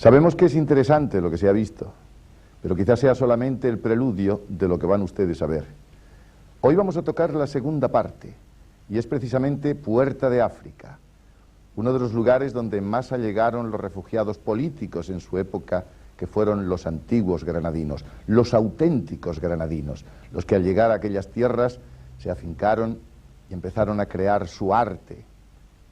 Sabemos que es interesante lo que se ha visto, pero quizás sea solamente el preludio de lo que van ustedes a ver. Hoy vamos a tocar la segunda parte, y es precisamente Puerta de África, uno de los lugares donde más allegaron los refugiados políticos en su época, que fueron los antiguos granadinos, los auténticos granadinos, los que al llegar a aquellas tierras se afincaron y empezaron a crear su arte,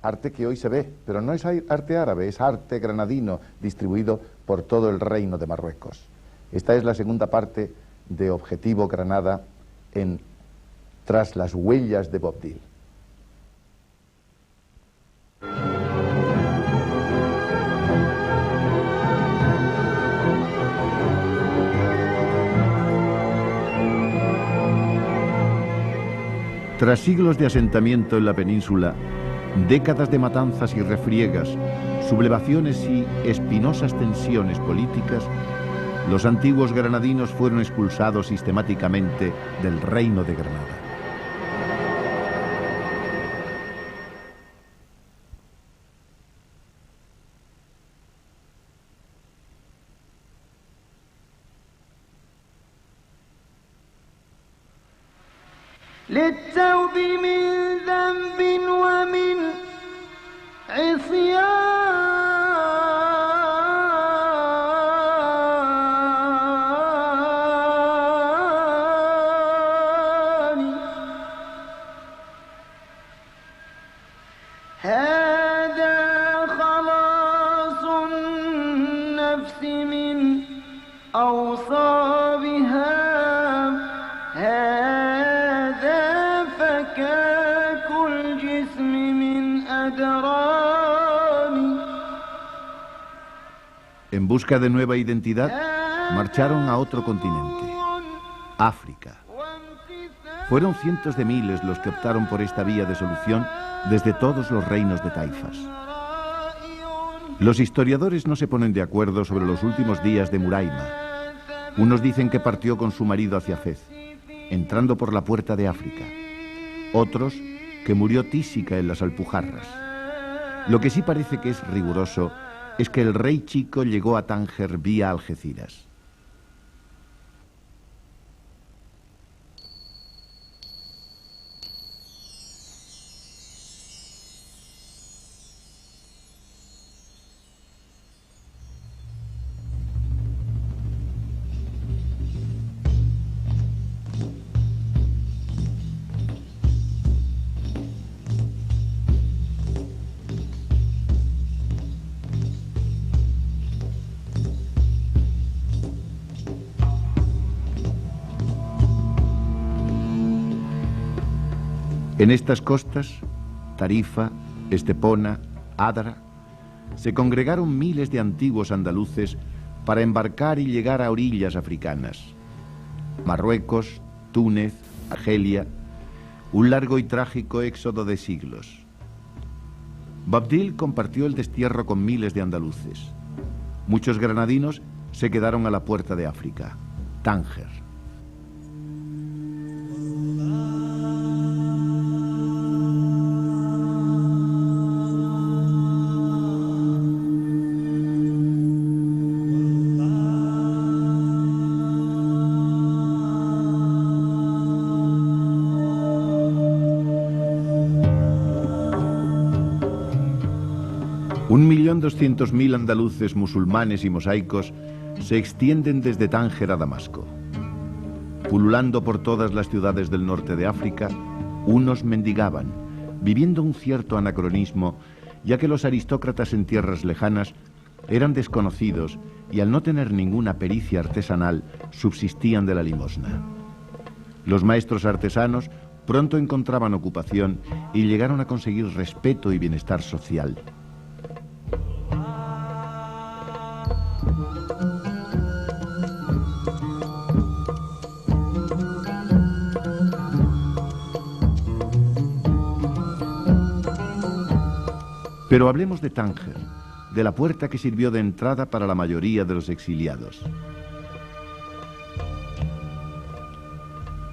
arte que hoy se ve, pero no es arte árabe, es arte granadino distribuido por todo el reino de Marruecos. Esta es la segunda parte de Objetivo Granada en Tras las huellas de Bob Dylan. Tras siglos de asentamiento en la península, décadas de matanzas y refriegas, sublevaciones y espinosas tensiones políticas, los antiguos granadinos fueron expulsados sistemáticamente del reino de Granada. للتوب من ذنب ومن عصيان هذا خلاص النفس من أوصابها En busca de nueva identidad, marcharon a otro continente, África. Fueron cientos de miles los que optaron por esta vía de solución desde todos los reinos de taifas. Los historiadores no se ponen de acuerdo sobre los últimos días de Muraima. Unos dicen que partió con su marido hacia Fez, entrando por la Puerta de África. Otros, que murió tísica en las Alpujarras. Lo que sí parece que es riguroso es que el rey chico llegó a Tánger vía Algeciras. En estas costas, Tarifa, Estepona, Adra, se congregaron miles de antiguos andaluces para embarcar y llegar a orillas africanas. Marruecos, Túnez, Argelia, un largo y trágico éxodo de siglos. Bob Dylan compartió el destierro con miles de andaluces. Muchos granadinos se quedaron a la Puerta de África, Tánger. Un 1.200.000 andaluces musulmanes y mosaicos se extienden desde Tánger a Damasco. Pululando por todas las ciudades del norte de África, unos mendigaban, viviendo un cierto anacronismo, ya que los aristócratas en tierras lejanas eran desconocidos y al no tener ninguna pericia artesanal, subsistían de la limosna. Los maestros artesanos pronto encontraban ocupación y llegaron a conseguir respeto y bienestar social. Pero hablemos de Tánger, de la puerta que sirvió de entrada para la mayoría de los exiliados.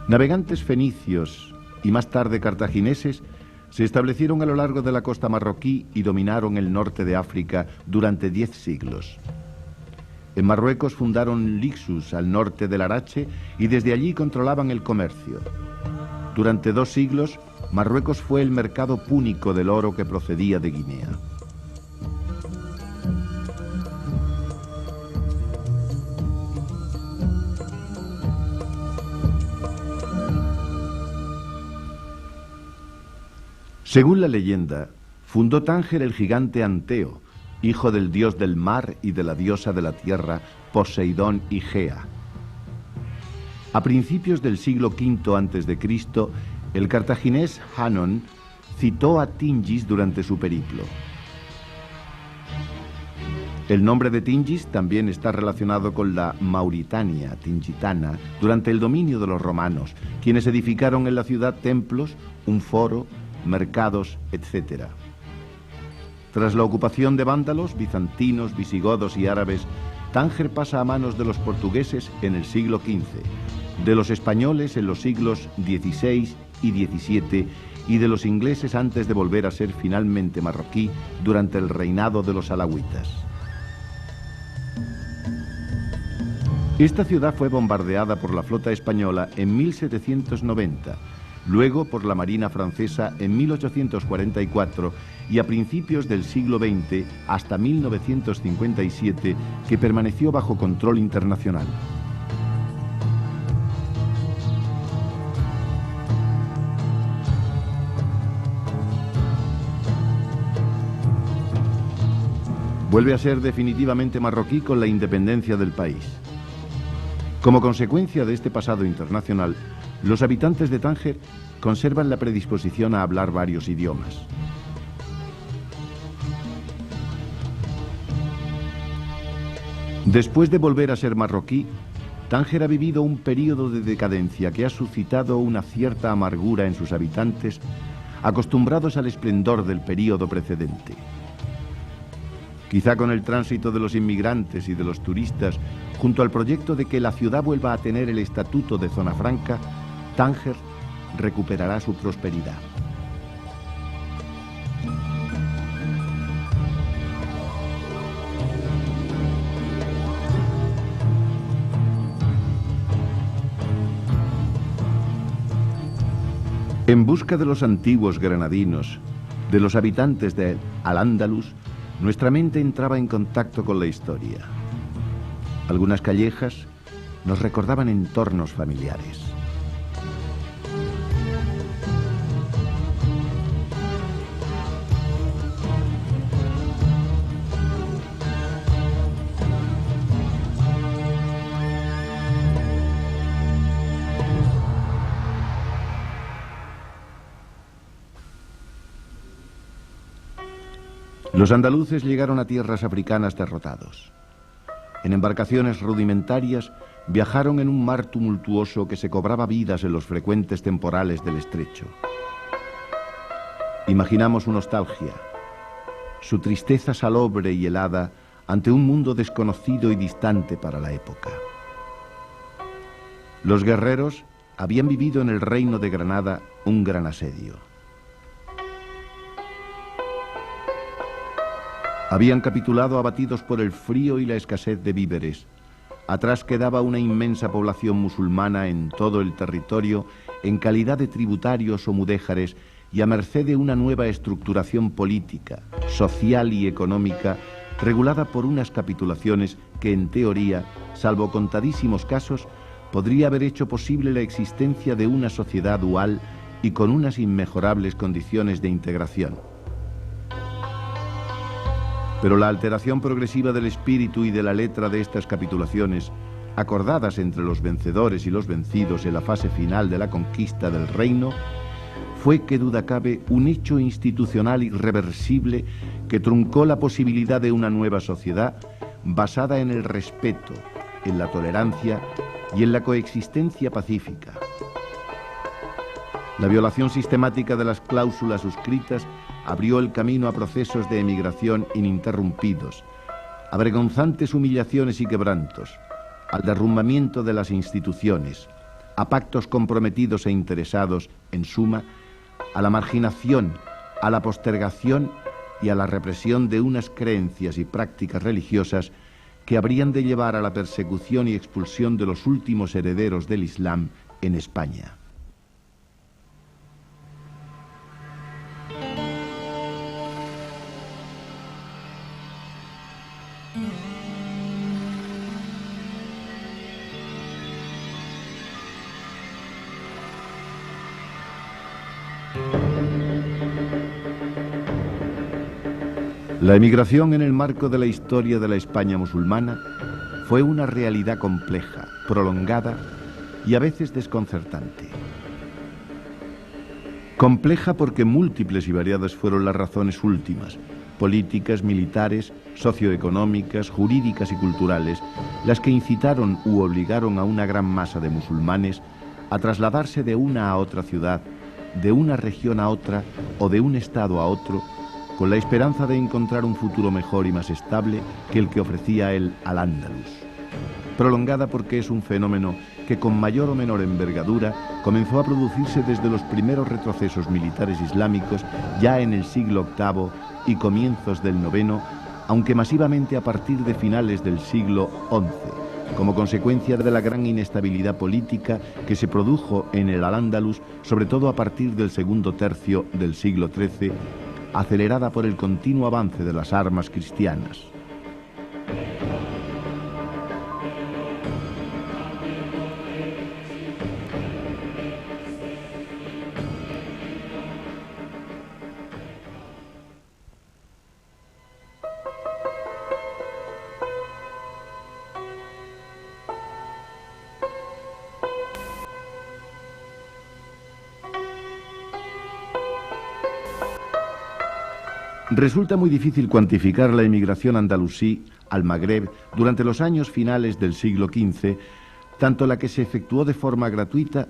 Navegantes fenicios y más tarde cartagineses se establecieron a lo largo de la costa marroquí y dominaron el norte de África durante 10 siglos. En Marruecos fundaron Lixus al norte del Arache y desde allí controlaban el comercio. Durante 2 siglos, Marruecos fue el mercado púnico del oro que procedía de Guinea. Según la leyenda, fundó Tánger el gigante Anteo, hijo del dios del mar y de la diosa de la tierra, Poseidón y Gea. A principios del siglo V a.C., el cartaginés Hanón citó a Tingis durante su periplo. El nombre de Tingis también está relacionado con la Mauritania tingitana durante el dominio de los romanos, quienes edificaron en la ciudad templos, un foro, mercados, etc. Tras la ocupación de vándalos, bizantinos, visigodos y árabes, Tánger pasa a manos de los portugueses en el siglo XV, de los españoles en los siglos XVI y XVII y de los ingleses antes de volver a ser finalmente marroquí durante el reinado de los alauitas. Esta ciudad fue bombardeada por la flota española en 1790, luego por la Marina francesa en 1844 y a principios del siglo XX hasta 1957, que permaneció bajo control internacional. Vuelve a ser definitivamente marroquí con la independencia del país. Como consecuencia de este pasado internacional, los habitantes de Tánger conservan la predisposición a hablar varios idiomas. Después de volver a ser marroquí, Tánger ha vivido un periodo de decadencia que ha suscitado una cierta amargura en sus habitantes, acostumbrados al esplendor del período precedente. Quizá con el tránsito de los inmigrantes y de los turistas, junto al proyecto de que la ciudad vuelva a tener el estatuto de zona franca, Tánger recuperará su prosperidad. En busca de los antiguos granadinos, de los habitantes de Al-Ándalus, nuestra mente entraba en contacto con la historia. Algunas callejas nos recordaban entornos familiares. Los andaluces llegaron a tierras africanas derrotados. En embarcaciones rudimentarias viajaron en un mar tumultuoso que se cobraba vidas en los frecuentes temporales del estrecho. Imaginamos su nostalgia, su tristeza salobre y helada ante un mundo desconocido y distante para la época. Los guerreros habían vivido en el reino de Granada un gran asedio. Habían capitulado abatidos por el frío y la escasez de víveres. Atrás quedaba una inmensa población musulmana en todo el territorio, en calidad de tributarios o mudéjares y a merced de una nueva estructuración política, social y económica, regulada por unas capitulaciones que, en teoría, salvo contadísimos casos, podría haber hecho posible la existencia de una sociedad dual y con unas inmejorables condiciones de integración. Pero la alteración progresiva del espíritu y de la letra de estas capitulaciones, acordadas entre los vencedores y los vencidos en la fase final de la conquista del reino, fue, que duda cabe, un hecho institucional irreversible que truncó la posibilidad de una nueva sociedad basada en el respeto, en la tolerancia y en la coexistencia pacífica. La violación sistemática de las cláusulas suscritas abrió el camino a procesos de emigración ininterrumpidos, a vergonzantes humillaciones y quebrantos, al derrumbamiento de las instituciones, a pactos comprometidos e interesados, en suma, a la marginación, a la postergación y a la represión de unas creencias y prácticas religiosas que habrían de llevar a la persecución y expulsión de los últimos herederos del Islam en España. La emigración en el marco de la historia de la España musulmana fue una realidad compleja, prolongada y a veces desconcertante. Compleja porque múltiples y variadas fueron las razones últimas, políticas, militares, socioeconómicas, jurídicas y culturales, las que incitaron u obligaron a una gran masa de musulmanes a trasladarse de una a otra ciudad, de una región a otra o de un estado a otro, con la esperanza de encontrar un futuro mejor y más estable que el que ofrecía el Al-Ándalus. Prolongada porque es un fenómeno que con mayor o menor envergadura comenzó a producirse desde los primeros retrocesos militares islámicos ya en el siglo VIII y comienzos del IX, aunque masivamente a partir de finales del siglo XI, como consecuencia de la gran inestabilidad política que se produjo en el Al-Ándalus, sobre todo a partir del segundo tercio del siglo XIII, acelerada por el continuo avance de las armas cristianas. Resulta muy difícil cuantificar la emigración andalusí al Magreb durante los años finales del siglo XV, tanto la que se efectuó de forma gratuita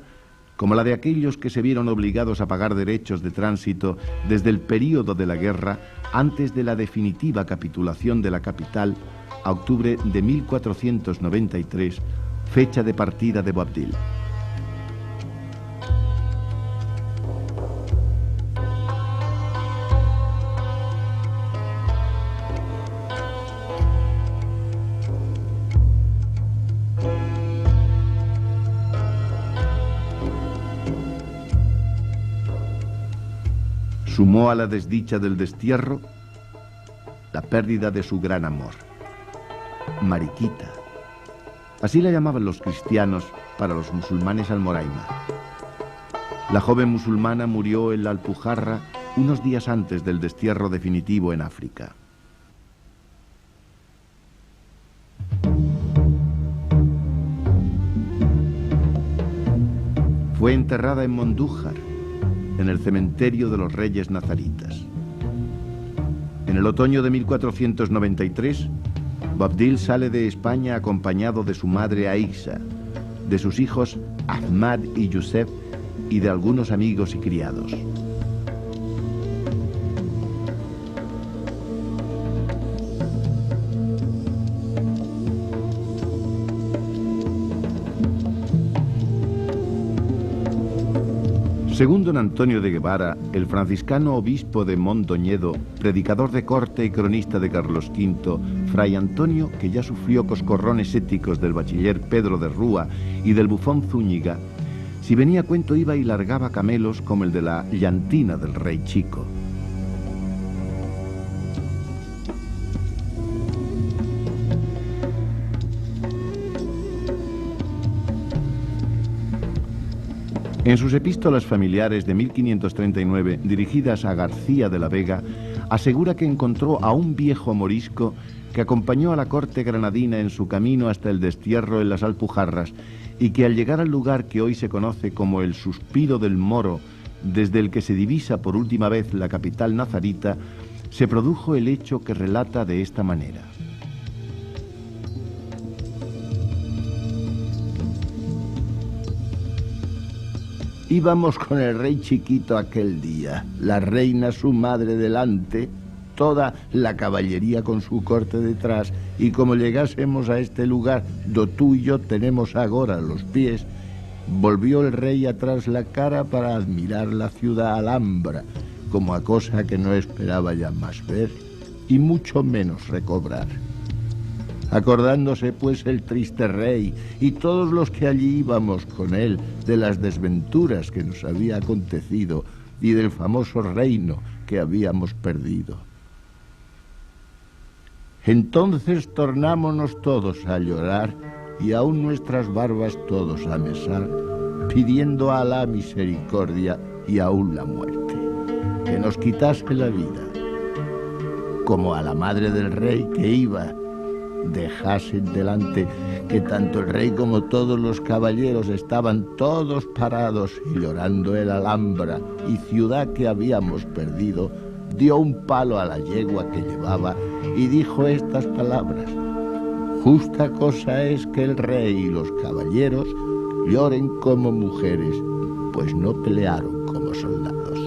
como la de aquellos que se vieron obligados a pagar derechos de tránsito desde el período de la guerra antes de la definitiva capitulación de la capital a octubre de 1493, fecha de partida de Boabdil. Sumó a la desdicha del destierro la pérdida de su gran amor, Mariquita. Así la llamaban los cristianos para los musulmanes almoraima. La joven musulmana murió en la Alpujarra unos días antes del destierro definitivo en África. Fue enterrada en Mondújar, en el cementerio de los Reyes Nazaritas. En el otoño de 1493, Boabdil sale de España acompañado de su madre Aixa, de sus hijos Ahmad y Yusef y de algunos amigos y criados. Según don Antonio de Guevara, el franciscano obispo de Mondoñedo, predicador de corte y cronista de Carlos V, fray Antonio, que ya sufrió coscorrones éticos del bachiller Pedro de Rúa y del bufón Zúñiga, si venía a cuento iba y largaba camelos como el de la llantina del rey Chico. En sus epístolas familiares de 1539, dirigidas a García de la Vega, asegura que encontró a un viejo morisco que acompañó a la corte granadina en su camino hasta el destierro en las Alpujarras y que al llegar al lugar que hoy se conoce como el Suspiro del Moro, desde el que se divisa por última vez la capital nazarita, se produjo el hecho que relata de esta manera. Íbamos con el rey Chiquito aquel día, la reina su madre delante, toda la caballería con su corte detrás, y como llegásemos a este lugar do tú y yo tenemos agora los pies, volvió el rey atrás la cara para admirar la ciudad Alhambra, como a cosa que no esperaba ya más ver, y mucho menos recobrar. acordándose pues el triste rey y todos los que allí íbamos con él de las desventuras que nos había acontecido y del famoso reino que habíamos perdido. Entonces tornámonos todos a llorar y aún nuestras barbas todos a mesar, pidiendo a Alá misericordia y aún la muerte, que nos quitase la vida, como a la madre del rey que iba, dejasen delante que tanto el rey como todos los caballeros estaban todos parados y llorando el Alhambra y ciudad que habíamos perdido, dio un palo a la yegua que llevaba y dijo estas palabras: justa cosa es que el rey y los caballeros lloren como mujeres, pues no pelearon como soldados.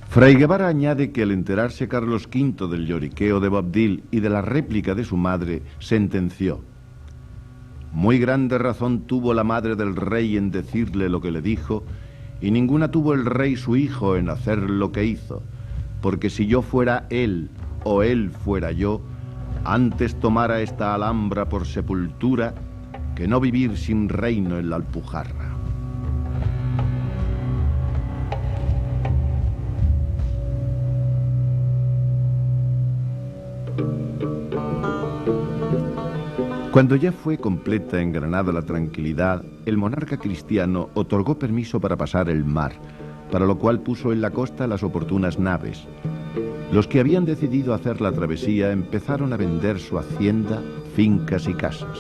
Fray Guevara añade que al enterarse Carlos V del lloriqueo de Boabdil y de la réplica de su madre, sentenció: muy grande razón tuvo la madre del rey en decirle lo que le dijo, y ninguna tuvo el rey su hijo en hacer lo que hizo, porque si yo fuera él o él fuera yo, antes tomara esta Alhambra por sepultura que no vivir sin reino en la Alpujarra. Cuando ya fue completa en Granada la tranquilidad, el monarca cristiano otorgó permiso para pasar el mar, para lo cual puso en la costa las oportunas naves. Los que habían decidido hacer la travesía empezaron a vender su hacienda, fincas y casas.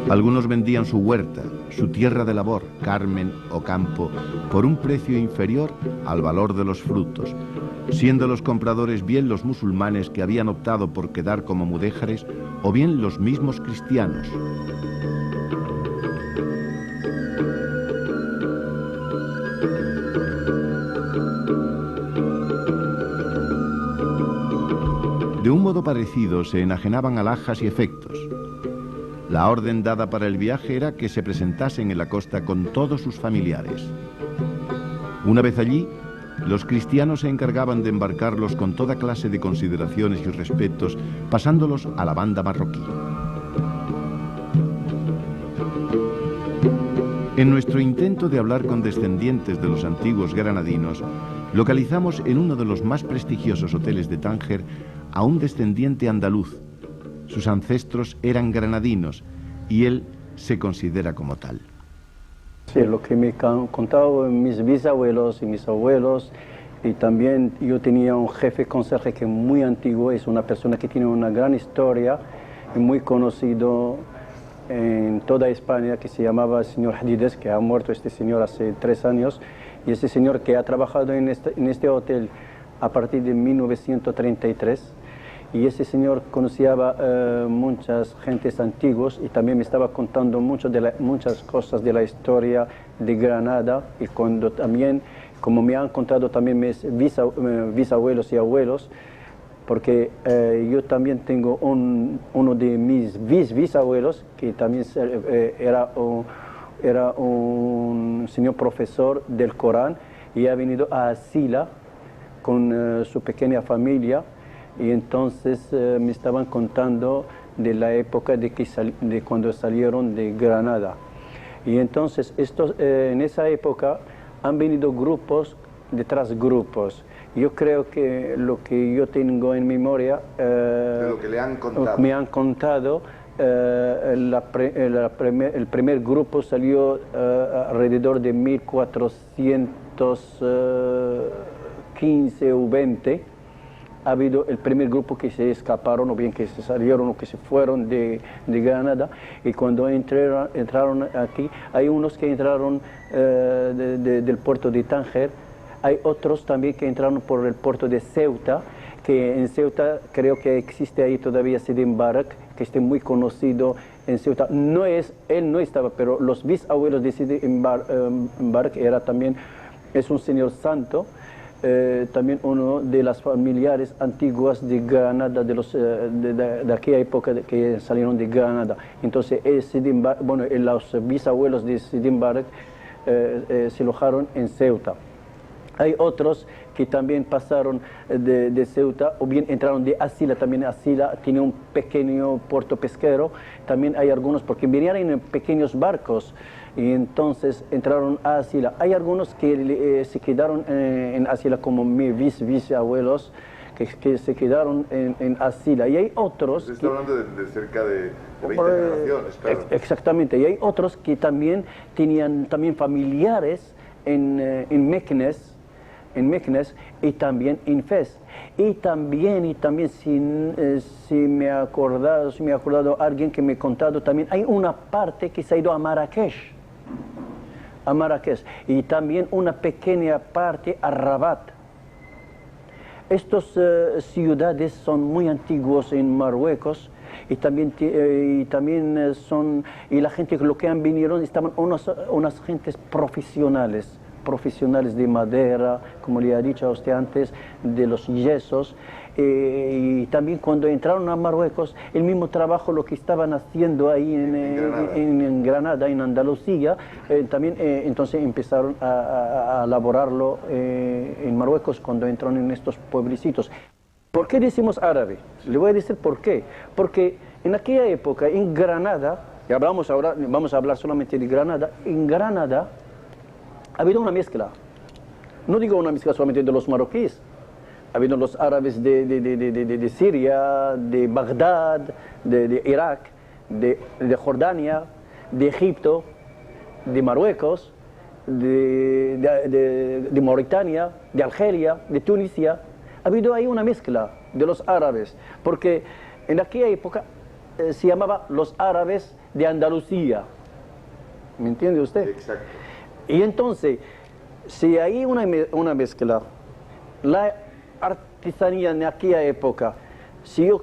Algunos vendían su huerta, su tierra de labor, carmen o campo, por un precio inferior al valor de los frutos, siendo los compradores bien los musulmanes que habían optado por quedar como mudéjares o bien los mismos cristianos. De un modo parecido se enajenaban alhajas y efectos. La orden dada para el viaje era que se presentasen en la costa con todos sus familiares. Una vez allí, los cristianos se encargaban de embarcarlos con toda clase de consideraciones y respetos, pasándolos a la banda marroquí. En nuestro intento de hablar con descendientes de los antiguos granadinos, localizamos en uno de los más prestigiosos hoteles de Tánger a un descendiente andaluz. Sus ancestros eran granadinos y él se considera como tal. Sí, lo que me han contado mis bisabuelos y mis abuelos, y también yo tenía un jefe conserje que es muy antiguo, es una persona que tiene una gran historia y muy conocido en toda España, que se llamaba el señor Hadides, que ha muerto este señor hace 3 años, y este señor que ha trabajado en este hotel a partir de 1933, y ese señor conocía muchas gentes antiguas y también me estaba contando muchas cosas de la historia de Granada, y cuando también, como me han contado también mis bisabuelos y abuelos, porque yo también tengo uno de mis bisabuelos que también era un señor profesor del Corán y ha venido a Sila con su pequeña familia. Y entonces me estaban contando de la época de cuando salieron de Granada. Y entonces en esa época han venido grupos detrás grupos. Yo creo que lo que yo tengo en memoria, de lo que le han contado. Me han contado, el primer grupo salió alrededor de 1415 o 20. Ha habido el primer grupo que se escaparon, o bien que se salieron o que se fueron de Granada, y cuando entraron aquí, hay unos que entraron del puerto de Tánger, hay otros también que entraron por el puerto de Ceuta, que en Ceuta creo que existe ahí todavía Sidi Mbarak, que es muy conocido en Ceuta. Él no estaba, pero los bisabuelos de Sidi Mbarak es un señor santo, también uno de las familiares antiguas de Granada, de aquella época que salieron de Granada. Entonces, los bisabuelos de Sidi Mbarak se alojaron en Ceuta. Hay otros que también pasaron de Ceuta o bien entraron de Asila. También Asila tiene un pequeño puerto pesquero. También hay algunos porque venían en pequeños barcos y entonces entraron a Asila. Hay algunos que se quedaron en Asila, como mis bisabuelos que se quedaron en Asila. Y hay otros... Se está hablando de cerca de 20 generaciones, claro. Exactamente. Y hay otros que también tenían familiares en Meknes, y también en Fez. Y también si me ha acordado alguien que me ha contado, también hay una parte que se ha ido a Marrakech. Y también una pequeña parte a Rabat. Estas ciudades son muy antiguas en Marruecos y la gente lo que han venido estaban unas gentes profesionales de madera, como le ha dicho a usted antes, de los yesos. Y también cuando entraron a Marruecos, el mismo trabajo lo que estaban haciendo ahí en Granada, en Andalucía, también entonces empezaron a elaborarlo en Marruecos cuando entraron en estos pueblecitos. ¿Por qué decimos árabe? Le voy a decir por qué. Porque en aquella época, en Granada, y vamos a hablar solamente de Granada, en Granada ha habido una mezcla. No digo una mezcla solamente de los marroquíes. Ha habido los árabes de Siria, de Bagdad, de Irak, de Jordania, de Egipto, de Marruecos, de Mauritania, de Argelia, de Tunisia. Ha habido ahí una mezcla de los árabes, porque en aquella época se llamaba los árabes de Andalucía. ¿Me entiende usted? Exacto. Y entonces, si hay una mezcla, la artesanía en aquella época, si yo,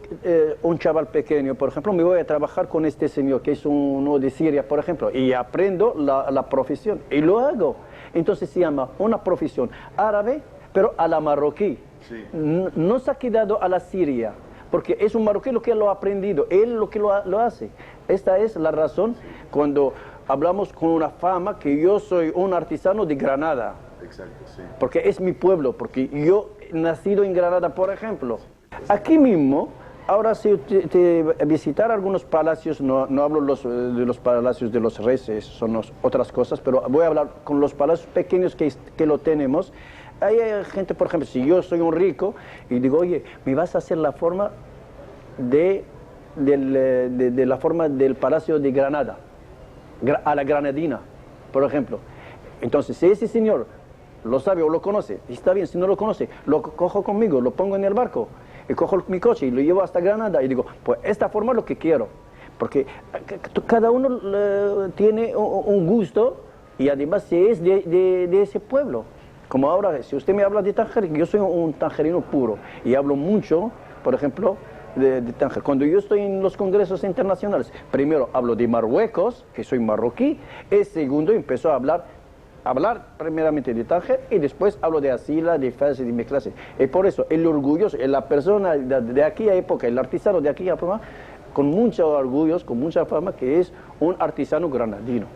un chaval pequeño, por ejemplo, me voy a trabajar con este señor que es uno de Siria, por ejemplo, y aprendo la profesión, y lo hago. Entonces se llama una profesión árabe, pero a la marroquí. Sí. No se ha quedado a la siria, porque es un marroquí lo que lo ha aprendido, él lo que lo hace. Esta es la razón cuando hablamos con una fama que yo soy un artesano de Granada. Exacto, sí. Porque es mi pueblo, porque yo he nacido en Granada, por ejemplo. Aquí mismo, ahora si visitar algunos palacios, no hablo de los palacios de los reyes, son otras cosas, pero voy a hablar con los palacios pequeños que lo tenemos. Hay gente, por ejemplo, si yo soy un rico y digo, oye, me vas a hacer la forma de la forma del Palacio de Granada, a la granadina, por ejemplo. Entonces, si ese señor lo sabe o lo conoce, está bien. Si no lo conoce, lo cojo conmigo, lo pongo en el barco y cojo mi coche y lo llevo hasta Granada y digo, pues esta forma es lo que quiero, porque cada uno tiene un gusto y además si es de ese pueblo. Como ahora, si usted me habla de Tánger, yo soy un tangerino puro y hablo mucho, por ejemplo, de Tánger. Cuando yo estoy en los congresos internacionales, primero hablo de Marruecos, que soy marroquí, y segundo empiezo a hablar primeramente de Tánger y después hablo de Asila, de Fez y de mi clase. Y por eso el orgullo, la persona de aquella época, el artesano de aquella época, con mucho orgullo, con mucha fama, que es un artesano granadino.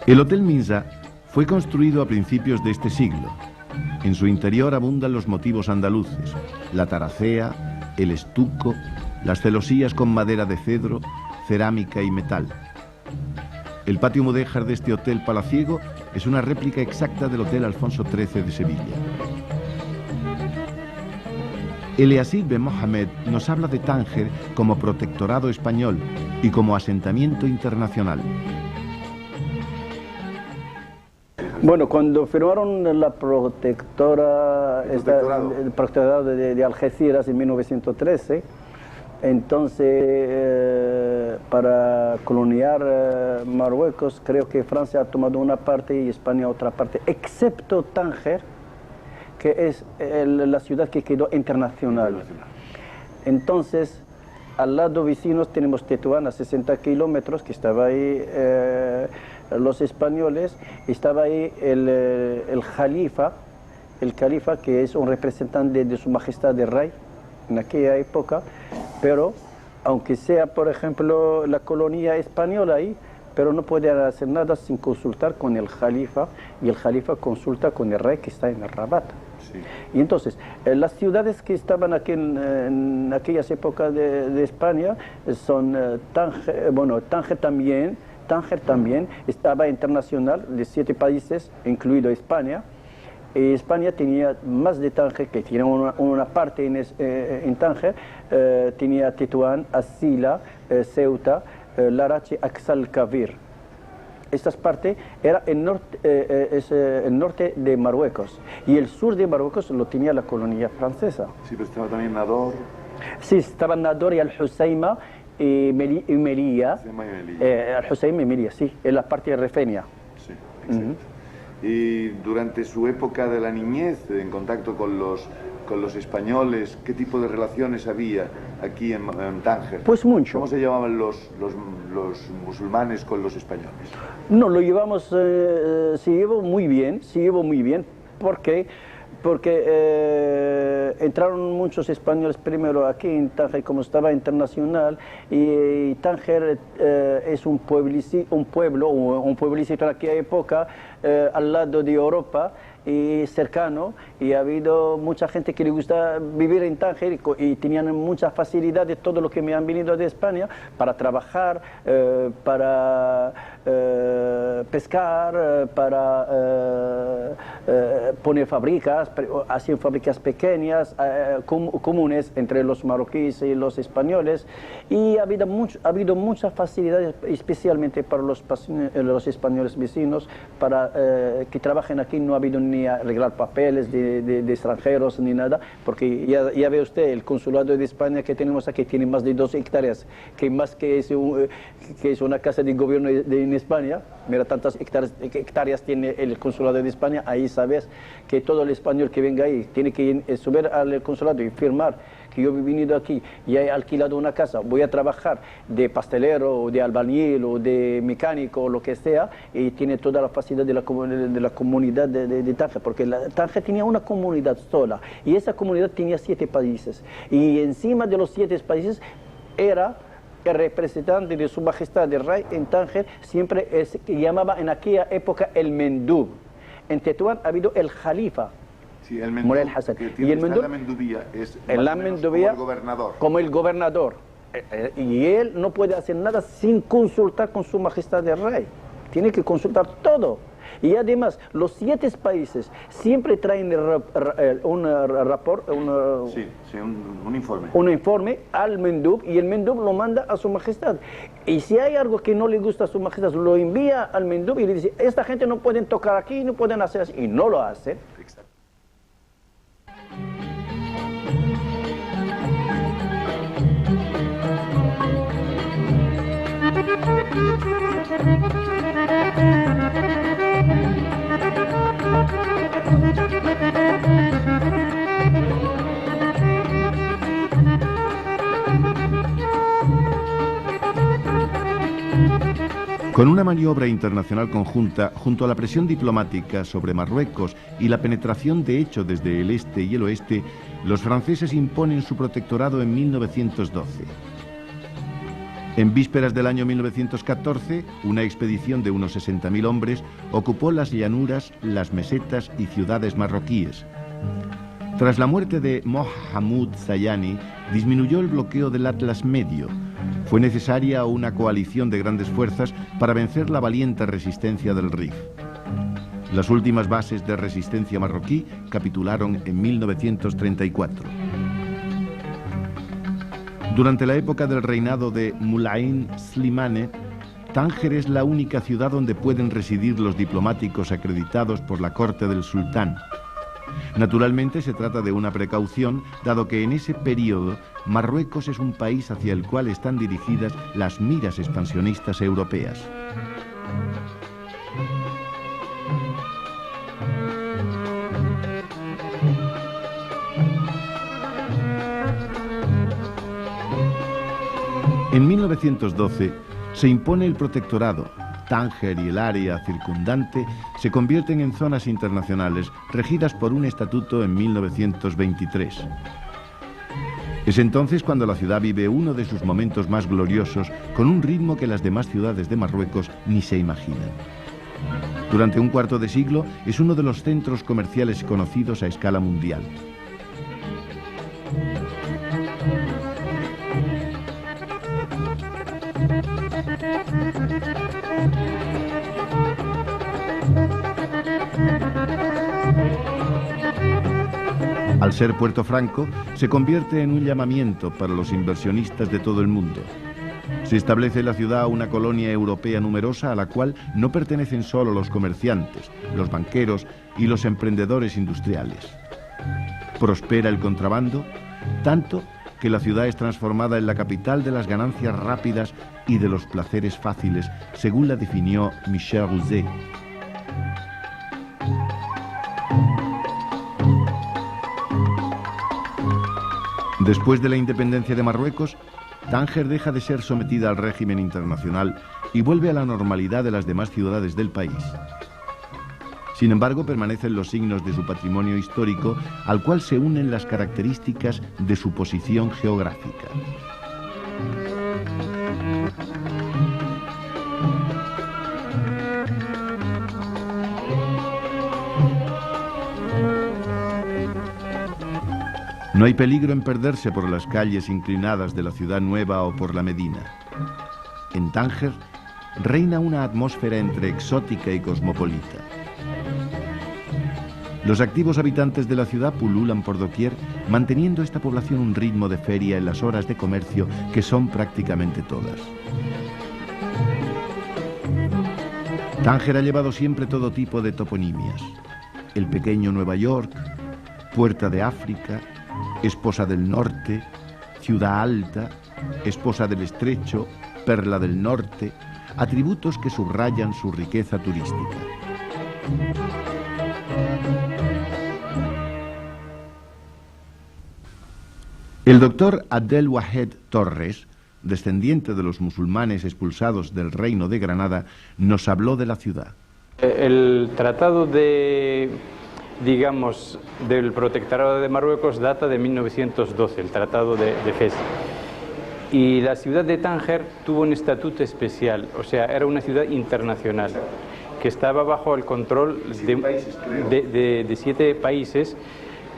El Hotel Minsa fue construido a principios de este siglo. En su interior abundan los motivos andaluces, la taracea, el estuco, las celosías con madera de cedro, cerámica y metal. El patio mudéjar de este hotel palaciego es una réplica exacta del Hotel Alfonso XIII de Sevilla. Eliassir Ben Mohamed nos habla de Tánger como protectorado español y como asentamiento internacional. Bueno, cuando firmaron el protectorado de Algeciras en 1913, Entonces, para coloniar Marruecos, creo que Francia ha tomado una parte y España otra parte, excepto Tánger, que es la ciudad que quedó internacional. Entonces, al lado vecinos tenemos Tetuán a 60 kilómetros, que estaba ahí los españoles, estaba ahí el califa, que es un representante de su majestad el rey en aquella época, pero aunque sea, por ejemplo, la colonia española ahí, pero no puede hacer nada sin consultar con el califa, y el califa consulta con el rey que está en el Rabat. Sí. Y entonces, las ciudades que estaban aquí en aquellas épocas de España son Tánger también estaba internacional de 7 países, incluido España. Y España tenía más de Tánger, que tiene una parte en Tánger, tenía Tetuán, Asila, Ceuta, Larache, Axalcavir. Estas partes era el norte de Marruecos, y el sur de Marruecos lo tenía la colonia francesa. Sí, pero estaba también Nador. Sí, estaba Nador y Al-Husayma y Melilla. Al-Husayma y Melilla, sí, en la parte de Refenia. Sí, exacto. Y durante su época de la niñez, en contacto con los españoles, ¿qué tipo de relaciones había aquí en Tánger? Pues mucho. ¿Cómo se llamaban los musulmanes con los españoles? No, lo llevamos, se llevó muy bien, porque entraron muchos españoles primero aquí en Tánger, como estaba internacional, y Tánger es un pueblecito en aquella época, al lado de Europa y cercano, y ha habido mucha gente que le gusta vivir en Tánger y tenían mucha facilidad de todo lo que me han venido de España para trabajar, para pescar, para poner fábricas, hacían fábricas pequeñas, comunes entre los marroquíes y los españoles, y ha habido mucha facilidad, especialmente para los españoles vecinos, para que trabajen aquí. No ha habido ni arreglar papeles de extranjeros ni nada, porque ya ve usted, el consulado de España que tenemos aquí tiene más de 2 hectáreas, que más que es una casa de gobierno en España. Mira, tantas hectáreas tiene el consulado de España. Ahí sabes que todo el español que venga ahí tiene que subir al consulado y firmar que yo he venido aquí y he alquilado una casa, voy a trabajar de pastelero o de albañil o de mecánico o lo que sea, y tiene toda la facilidad de la comunidad de Tánger, porque Tánger tenía una comunidad sola, y esa comunidad tenía 7 países, y encima de los 7 países era el representante de su majestad el rey en Tánger, siempre que llamaba en aquella época el Mendub. En Tetuán ha habido el Jalifa. Sí, el Mendub, y el Mendub, la Mendubía es como el gobernador. Y él no puede hacer nada sin consultar con su majestad el rey. Tiene que consultar todo. Y además, los 7 países siempre traen un informe. Un informe al Mendub, y el Mendub lo manda a su majestad. Y si hay algo que no le gusta a su majestad, lo envía al Mendub y le dice: esta gente no pueden tocar aquí, no pueden hacer así. Y no lo hacen. Exacto. Con una maniobra internacional conjunta, junto a la presión diplomática sobre Marruecos y la penetración de hecho desde el este y el oeste, los franceses imponen su protectorado en 1912. En vísperas del año 1914, una expedición de unos 60.000 hombres ocupó las llanuras, las mesetas y ciudades marroquíes. Tras la muerte de Mohamed Zayani, disminuyó el bloqueo del Atlas Medio. Fue necesaria una coalición de grandes fuerzas para vencer la valiente resistencia del Rif. Las últimas bases de resistencia marroquí capitularon en 1934. Durante la época del reinado de Moulay Slimane, Tánger es la única ciudad donde pueden residir los diplomáticos acreditados por la corte del sultán. Naturalmente se trata de una precaución, dado que en ese periodo Marruecos es un país hacia el cual están dirigidas las miras expansionistas europeas. En 1912 se impone el protectorado. Tánger y el área circundante se convierten en zonas internacionales regidas por un estatuto en 1923. Es entonces cuando la ciudad vive uno de sus momentos más gloriosos, con un ritmo que las demás ciudades de Marruecos ni se imaginan. Durante un cuarto de siglo es uno de los centros comerciales conocidos a escala mundial. Al ser Puerto Franco, se convierte en un llamamiento para los inversionistas de todo el mundo. Se establece en la ciudad una colonia europea numerosa a la cual no pertenecen solo los comerciantes, los banqueros y los emprendedores industriales. Prospera el contrabando, tanto que la ciudad es transformada en la capital de las ganancias rápidas y de los placeres fáciles, según la definió Michel Rousset. Después de la independencia de Marruecos, Tánger deja de ser sometida al régimen internacional y vuelve a la normalidad de las demás ciudades del país. Sin embargo, permanecen los signos de su patrimonio histórico, al cual se unen las características de su posición geográfica. No hay peligro en perderse por las calles inclinadas de la ciudad nueva o por la Medina. En Tánger reina una atmósfera entre exótica y cosmopolita. Los activos habitantes de la ciudad pululan por doquier, manteniendo esta población un ritmo de feria en las horas de comercio que son prácticamente todas. Tánger ha llevado siempre todo tipo de toponimias. El pequeño Nueva York, Puerta de África, Esposa del Norte, Ciudad Alta, Esposa del Estrecho, Perla del Norte, atributos que subrayan su riqueza turística. El doctor Abdel Wahed Torres, descendiente de los musulmanes expulsados del Reino de Granada, nos habló de la ciudad. El tratado digamos, del Protectorado de Marruecos data de 1912, el Tratado de Fez. Y la ciudad de Tánger tuvo un estatuto especial, o sea, era una ciudad internacional, que estaba bajo el control de 7 países,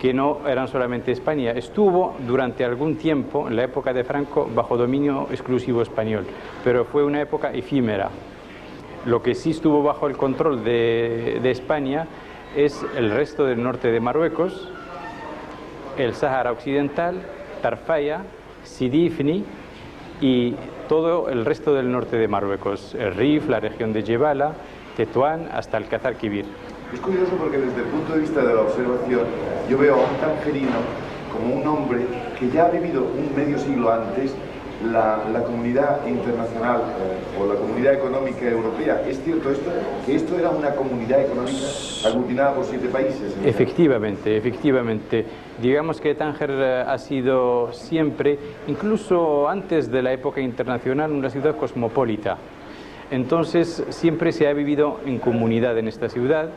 que no eran solamente España. Estuvo durante algún tiempo, en la época de Franco, bajo dominio exclusivo español, pero fue una época efímera. Lo que sí estuvo bajo el control de España es el resto del norte de Marruecos, el Sáhara Occidental, Tarfaya, Sidi Ifni y todo el resto del norte de Marruecos, el Rif, la región de Jebala, Tetuán, hasta el Kazar-Kibir. Es curioso porque desde el punto de vista de la observación yo veo a un tangerino como un hombre que ya ha vivido un medio siglo antes la comunidad internacional o la comunidad económica europea. ¿Es cierto esto? ¿Que esto era una comunidad económica aglutinada por 7 países? Efectivamente, efectivamente. Digamos que Tánger ha sido siempre, incluso antes de la época internacional, una ciudad cosmopolita. Entonces siempre se ha vivido en comunidad en esta ciudad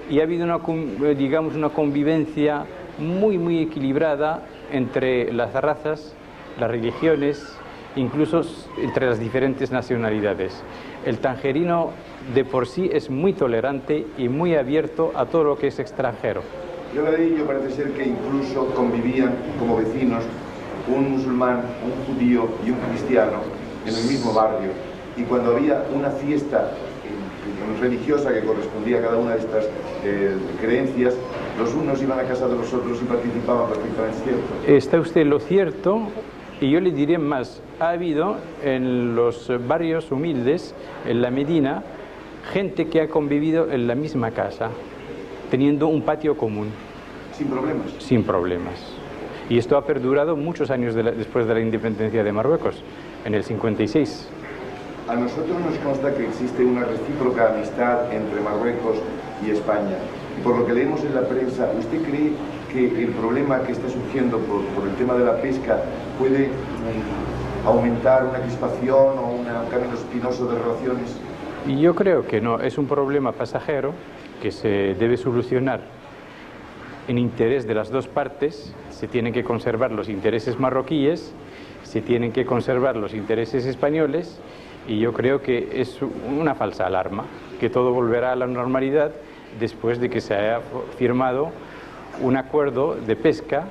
y ha habido una convivencia muy equilibrada entre las razas, las religiones, incluso entre las diferentes nacionalidades. El tangerino de por sí es muy tolerante y muy abierto a todo lo que es extranjero. Yo leí, parece ser que incluso convivían como vecinos un musulmán, un judío y un cristiano en el mismo barrio. Y cuando había una fiesta religiosa que correspondía a cada una de estas creencias, los unos iban a casa de los otros y participaban perfectamente, ¿cierto? Está usted en lo cierto, y yo le diré más. Ha habido en los barrios humildes, en la Medina, gente que ha convivido en la misma casa, teniendo un patio común. Sin problemas. Sin problemas. Y esto ha perdurado muchos años después de la independencia de Marruecos, en el 56. A nosotros nos consta que existe una recíproca amistad entre Marruecos y España. Y por lo que leemos en la prensa, ¿usted cree que el problema que está surgiendo por el tema de la pesca puede aumentar una crispación o un camino espinoso de relaciones? Y yo creo que no, es un problema pasajero que se debe solucionar en interés de las dos partes. Se tienen que conservar los intereses marroquíes, se tienen que conservar los intereses españoles, y yo creo que es una falsa alarma, que todo volverá a la normalidad después de que se haya firmado un acuerdo de pesca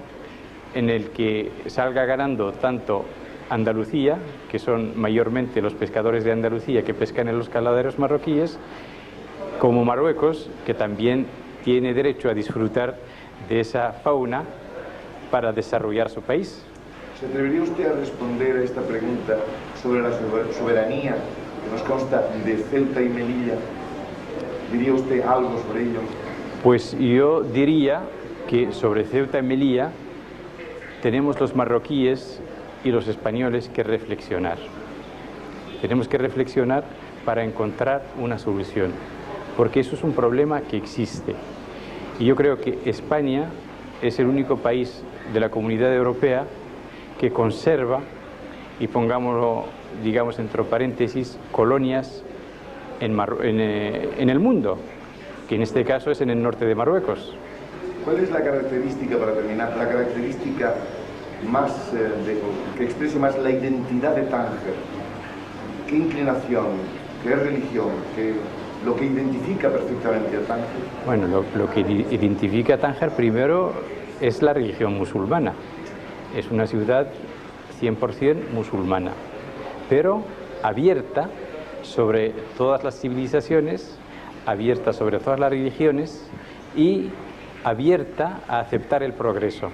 en el que salga ganando tanto Andalucía, que son mayormente los pescadores de Andalucía que pescan en los caladeros marroquíes, como Marruecos, que también tiene derecho a disfrutar de esa fauna para desarrollar su país. ¿Se atrevería usted a responder a esta pregunta sobre la soberanía que nos consta de Ceuta y Melilla? ¿Diría usted algo sobre ello? Pues yo diría que sobre Ceuta y Melilla tenemos los marroquíes y los españoles que reflexionar. Tenemos que reflexionar para encontrar una solución, porque eso es un problema que existe. Y yo creo que España es el único país de la Comunidad Europea que conserva, y pongámoslo, digamos, entre paréntesis, colonias en el mundo, que en este caso es en el norte de Marruecos. ¿Cuál es la característica, para terminar, la característica más que exprese más la identidad de Tánger? ¿Qué inclinación, qué religión, lo que identifica perfectamente a Tánger? Bueno, lo que identifica a Tánger primero es la religión musulmana. Es una ciudad 100% musulmana, pero abierta sobre todas las civilizaciones, abierta sobre todas las religiones y abierta a aceptar el progreso.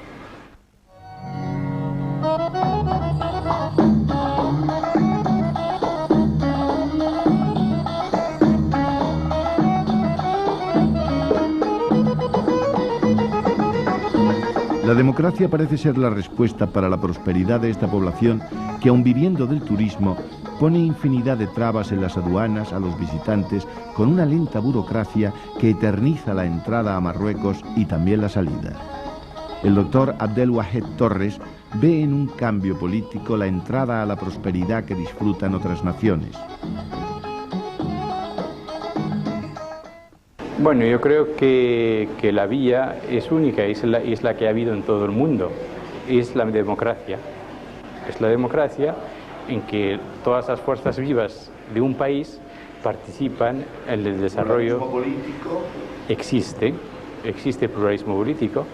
La democracia parece ser la respuesta para la prosperidad de esta población que, aun viviendo del turismo, pone infinidad de trabas en las aduanas a los visitantes con una lenta burocracia que eterniza la entrada a Marruecos y también la salida. El doctor Abdelwahed Torres ve en un cambio político la entrada a la prosperidad que disfrutan otras naciones. Bueno, yo creo que la vía es única, es la que ha habido en todo el mundo, es la democracia. Es la democracia en que todas las fuerzas vivas de un país participan en el desarrollo. ¿Pluralismo político? Existe pluralismo político.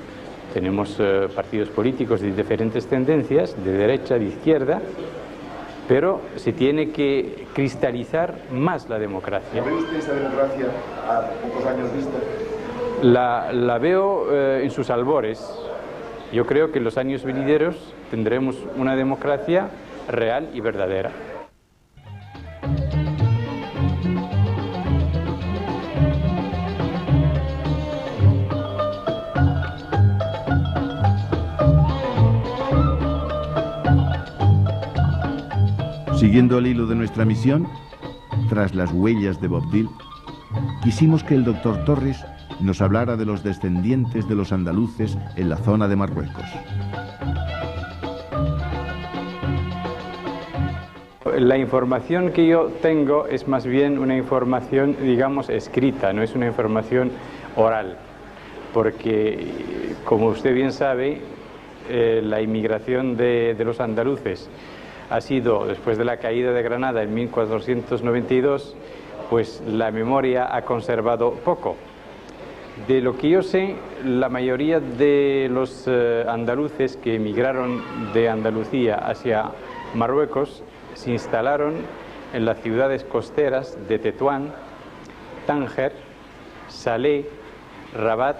Tenemos partidos políticos de diferentes tendencias, de derecha, de izquierda, pero se tiene que cristalizar más la democracia. ¿Ve usted esa democracia a pocos años vista? La veo en sus albores. Yo creo que en los años venideros tendremos una democracia real y verdadera. Siguiendo el hilo de nuestra misión, tras las huellas de Boabdil, quisimos que el doctor Torres nos hablara de los descendientes de los andaluces en la zona de Marruecos. La información que yo tengo es más bien una información, digamos, escrita, no es una información oral, porque, como usted bien sabe, la inmigración de los andaluces ha sido, después de la caída de Granada en 1492, pues la memoria ha conservado poco. De lo que yo sé, la mayoría de los andaluces que emigraron de Andalucía hacia Marruecos se instalaron en las ciudades costeras de Tetuán, Tánger, Salé, Rabat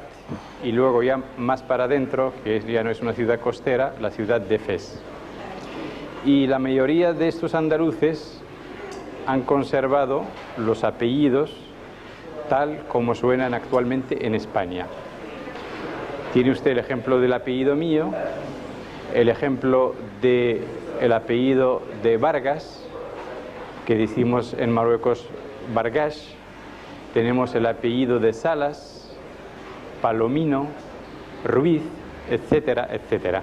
y luego ya más para adentro, que ya no es una ciudad costera, la ciudad de Fez. Y la mayoría de estos andaluces han conservado los apellidos tal como suenan actualmente en España. Tiene usted el ejemplo del apellido mío, el ejemplo del apellido de Vargas, que decimos en Marruecos Vargas. Tenemos el apellido de Salas, Palomino, Ruiz, etcétera, etcétera.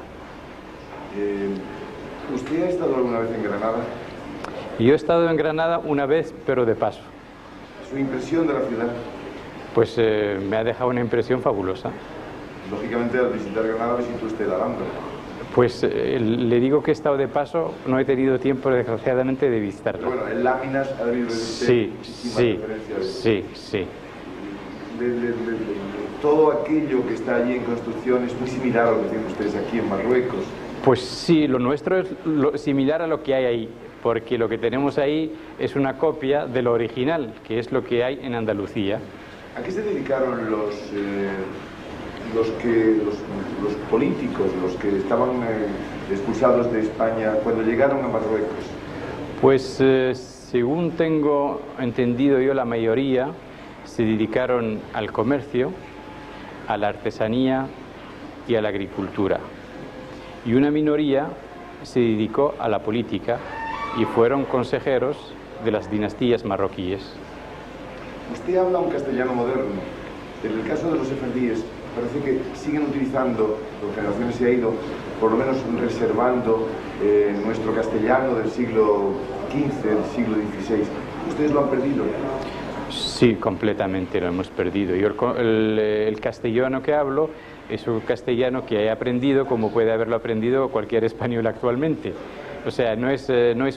¿Usted ha estado alguna vez en Granada? Yo he estado en Granada una vez, pero de paso. ¿Su impresión de la ciudad? Pues me ha dejado una impresión fabulosa. Lógicamente, al visitar Granada visitó usted la Alhambra. Pues le digo que he estado de paso, no he tenido tiempo, desgraciadamente, de visitarla. Pero bueno, en láminas ha debido ver usted Sí, muchísimas sí, referencias. sí. Todo aquello que está allí en construcción es muy similar a lo que tienen ustedes aquí en Marruecos. Pues sí, lo nuestro es similar a lo que hay ahí, porque lo que tenemos ahí es una copia de lo original, que es lo que hay en Andalucía. ¿A qué se dedicaron los políticos, los que estaban expulsados de España cuando llegaron a Marruecos? Pues según tengo entendido yo, la mayoría se dedicaron al comercio, a la artesanía y a la agricultura. Y una minoría se dedicó a la política y fueron consejeros de las dinastías marroquíes. Usted habla un castellano moderno. En el caso de los sefardíes, parece que siguen utilizando, por generaciones se ha ido, por lo menos reservando nuestro castellano del siglo XV, del siglo XVI. ¿Ustedes lo han perdido? Sí, completamente lo hemos perdido. Yo el castellano que hablo es un castellano que he aprendido como puede haberlo aprendido cualquier español actualmente. O sea, no es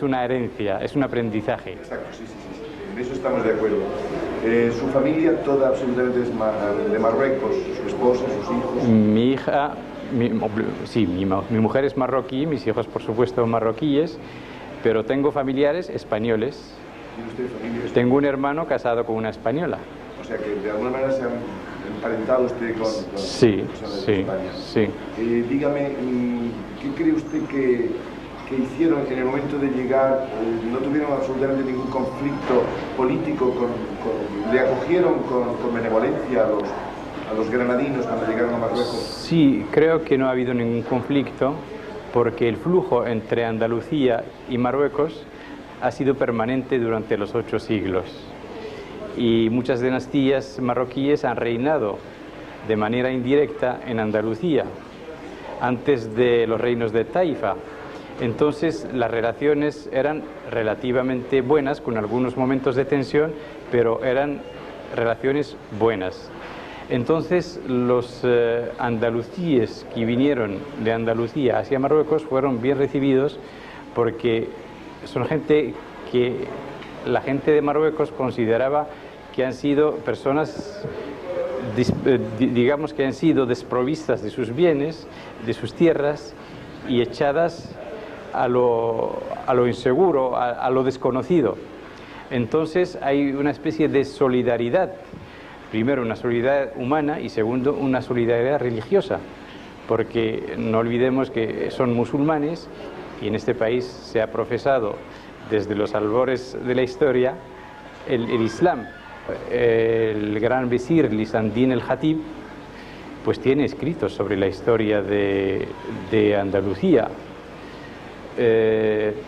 una herencia, es un aprendizaje. Exacto, sí. En eso estamos de acuerdo. Su familia toda absolutamente es de Marruecos, su esposa, sus hijos. Mi hija, mi mujer es marroquí, mis hijos por supuesto marroquíes, pero tengo familiares españoles. ¿Tiene usted familia española? Tengo un hermano casado con una española. O sea que de alguna manera se han emparentado usted con Sí, personas de España. sí. Dígame, ¿qué cree usted que hicieron en el momento de llegar? No tuvieron absolutamente ningún conflicto político, le acogieron con benevolencia a los granadinos cuando llegaron a Marruecos. Sí, creo que no ha habido ningún conflicto porque el flujo entre Andalucía y Marruecos ha sido permanente durante los 8 siglos y muchas dinastías marroquíes han reinado de manera indirecta en Andalucía antes de los reinos de Taifa. Entonces las relaciones eran relativamente buenas, con algunos momentos de tensión, pero eran relaciones buenas. Entonces los andalucíes que vinieron de Andalucía hacia Marruecos fueron bien recibidos porque son gente que la gente de Marruecos consideraba que han sido personas, digamos que han sido desprovistas de sus bienes, de sus tierras y echadas a lo inseguro, a lo desconocido. Entonces hay una especie de solidaridad, primero una solidaridad humana y segundo una solidaridad religiosa, porque no olvidemos que son musulmanes y en este país se ha profesado desde los albores de la historia el Islam. El gran visir Lisandín el Hatib pues tiene escritos sobre la historia de Andalucía.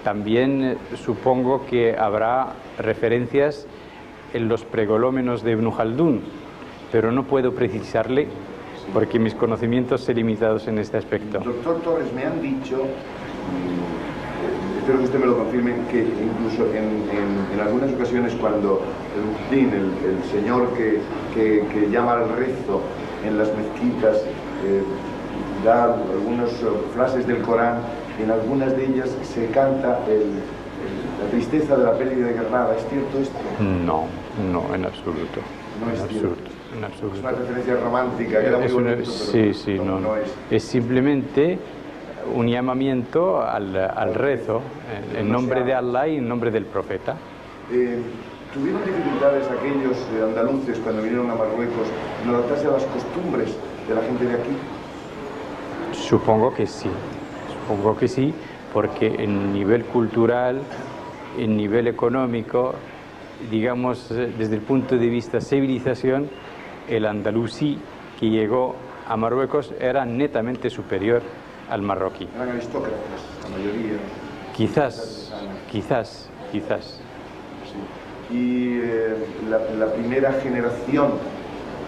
También supongo que habrá referencias en los pregolómenos de Ibn Khaldún, pero no puedo precisarle porque mis conocimientos son limitados en este aspecto. Doctor Torres, me han dicho, espero que usted me lo confirme, que incluso en algunas ocasiones cuando el señor que llama al rezo en las mezquitas da algunas frases del Corán, en algunas de ellas se canta la tristeza de la pérdida de Granada. ¿Es cierto esto? No, en absoluto. No es cierto. En absoluto. Es una referencia romántica, que era muy bonito, pero sí, no es. Es simplemente un llamamiento al rezo en nombre de Allah y en nombre del profeta. ¿Tuvieron dificultades aquellos andaluces cuando vinieron a Marruecos en adaptarse a las costumbres de la gente de aquí? Supongo que sí, porque en nivel cultural, en nivel económico, digamos, desde el punto de vista civilización, el andalusí que llegó a Marruecos era netamente superior al marroquí. Eran aristócratas, la mayoría. Quizás. Sí. Y la primera generación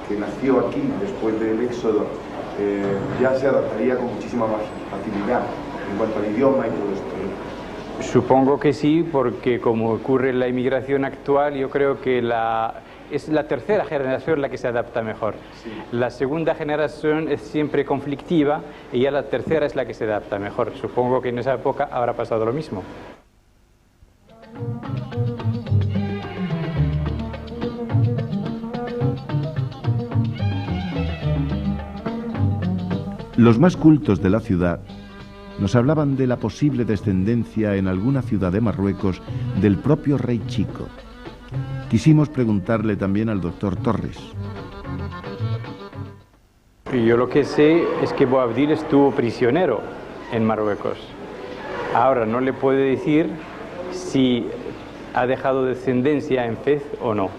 que nació aquí después del éxodo ya se adaptaría con muchísima más facilidad en cuanto al idioma y todo esto. Supongo que sí, porque como ocurre en la inmigración actual, yo creo que es la tercera generación la que se adapta mejor. Sí. La segunda generación es siempre conflictiva y ya la tercera es la que se adapta mejor. Supongo que en esa época habrá pasado lo mismo. Los más cultos de la ciudad nos hablaban de la posible descendencia en alguna ciudad de Marruecos del propio rey Chico. Quisimos preguntarle también al doctor Torres. Yo lo que sé es que Boabdil estuvo prisionero en Marruecos. Ahora no le puedo decir si ha dejado descendencia en Fez o no.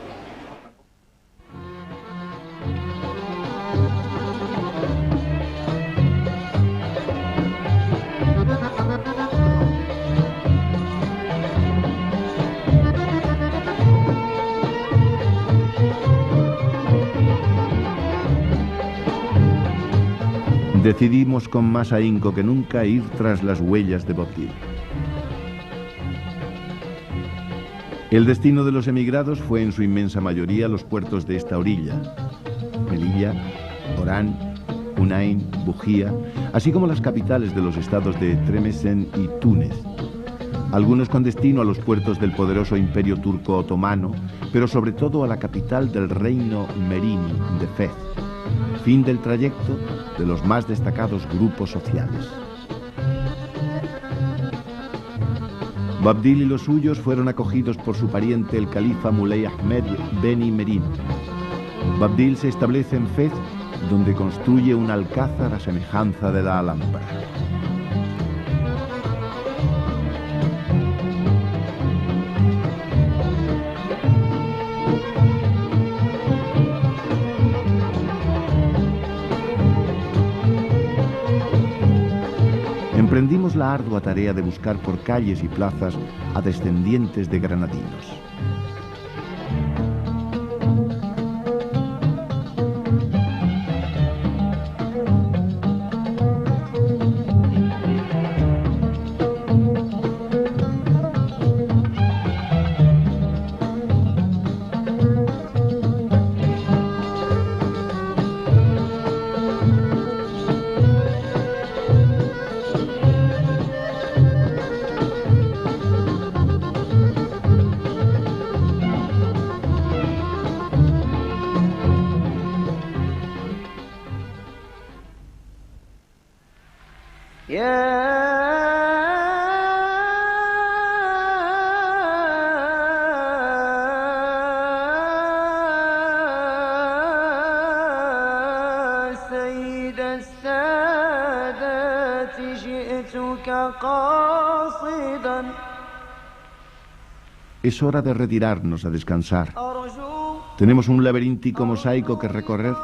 Decidimos con más ahínco que nunca ir tras las huellas de Boabdil. El destino de los emigrados fue en su inmensa mayoría los puertos de esta orilla: Melilla, Orán, Hunain, Bujía, así como las capitales de los estados de Tlemcen y Túnez. Algunos con destino a los puertos del poderoso imperio turco otomano, pero sobre todo a la capital del reino merini de Fez, fin del trayecto de los más destacados grupos sociales. Boabdil y los suyos fueron acogidos por su pariente el califa Muley Ahmed Beni Merin. Boabdil se establece en Fez, donde construye un alcázar a semejanza de la Alhambra. Emprendimos la ardua tarea de buscar por calles y plazas a descendientes de granadinos. Es hora de retirarnos a descansar. Tenemos un laberíntico mosaico que recorrer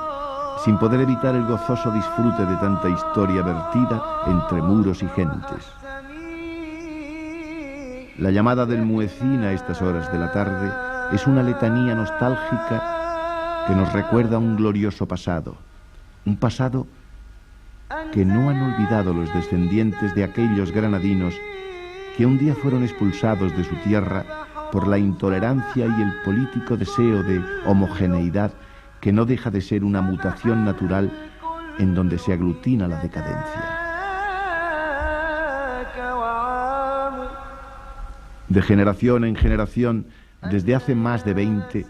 sin poder evitar el gozoso disfrute de tanta historia vertida entre muros y gentes. La llamada del muecín a estas horas de la tarde es una letanía nostálgica que nos recuerda un glorioso pasado, un pasado que no han olvidado los descendientes de aquellos granadinos que un día fueron expulsados de su tierra por la intolerancia y el político deseo de homogeneidad que no deja de ser una mutación natural en donde se aglutina la decadencia. De generación en generación, desde hace más de 20,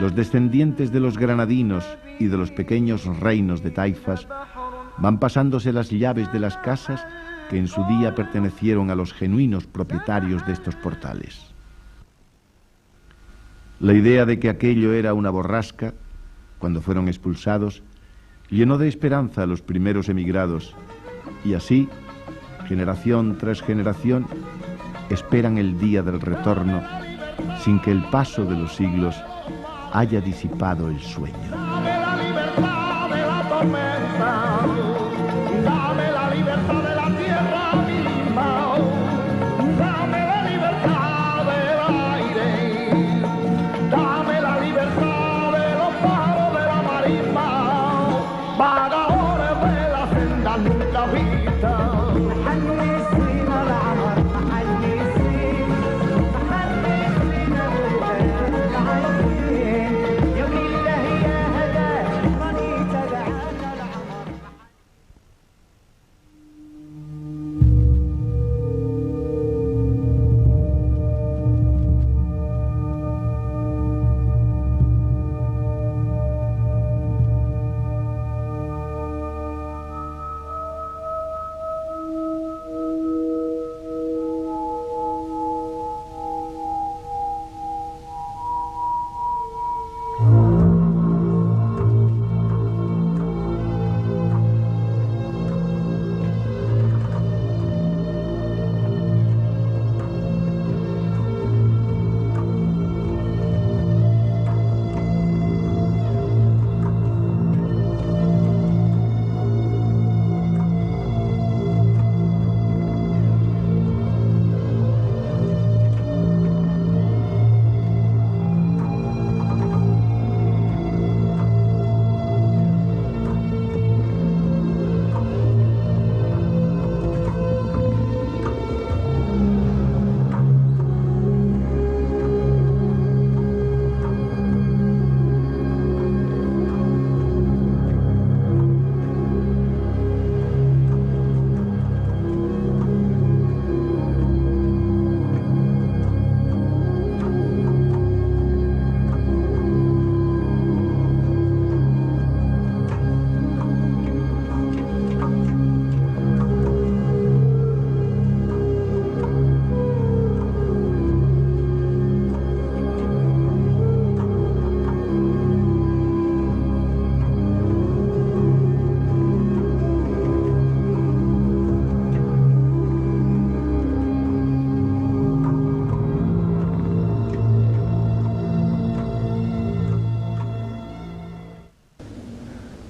los descendientes de los granadinos y de los pequeños reinos de taifas van pasándose las llaves de las casas que en su día pertenecieron a los genuinos propietarios de estos portales. La idea de que aquello era una borrasca, cuando fueron expulsados, llenó de esperanza a los primeros emigrados, y así, generación tras generación, esperan el día del retorno, sin que el paso de los siglos haya disipado el sueño. De la libertad, de la tormenta.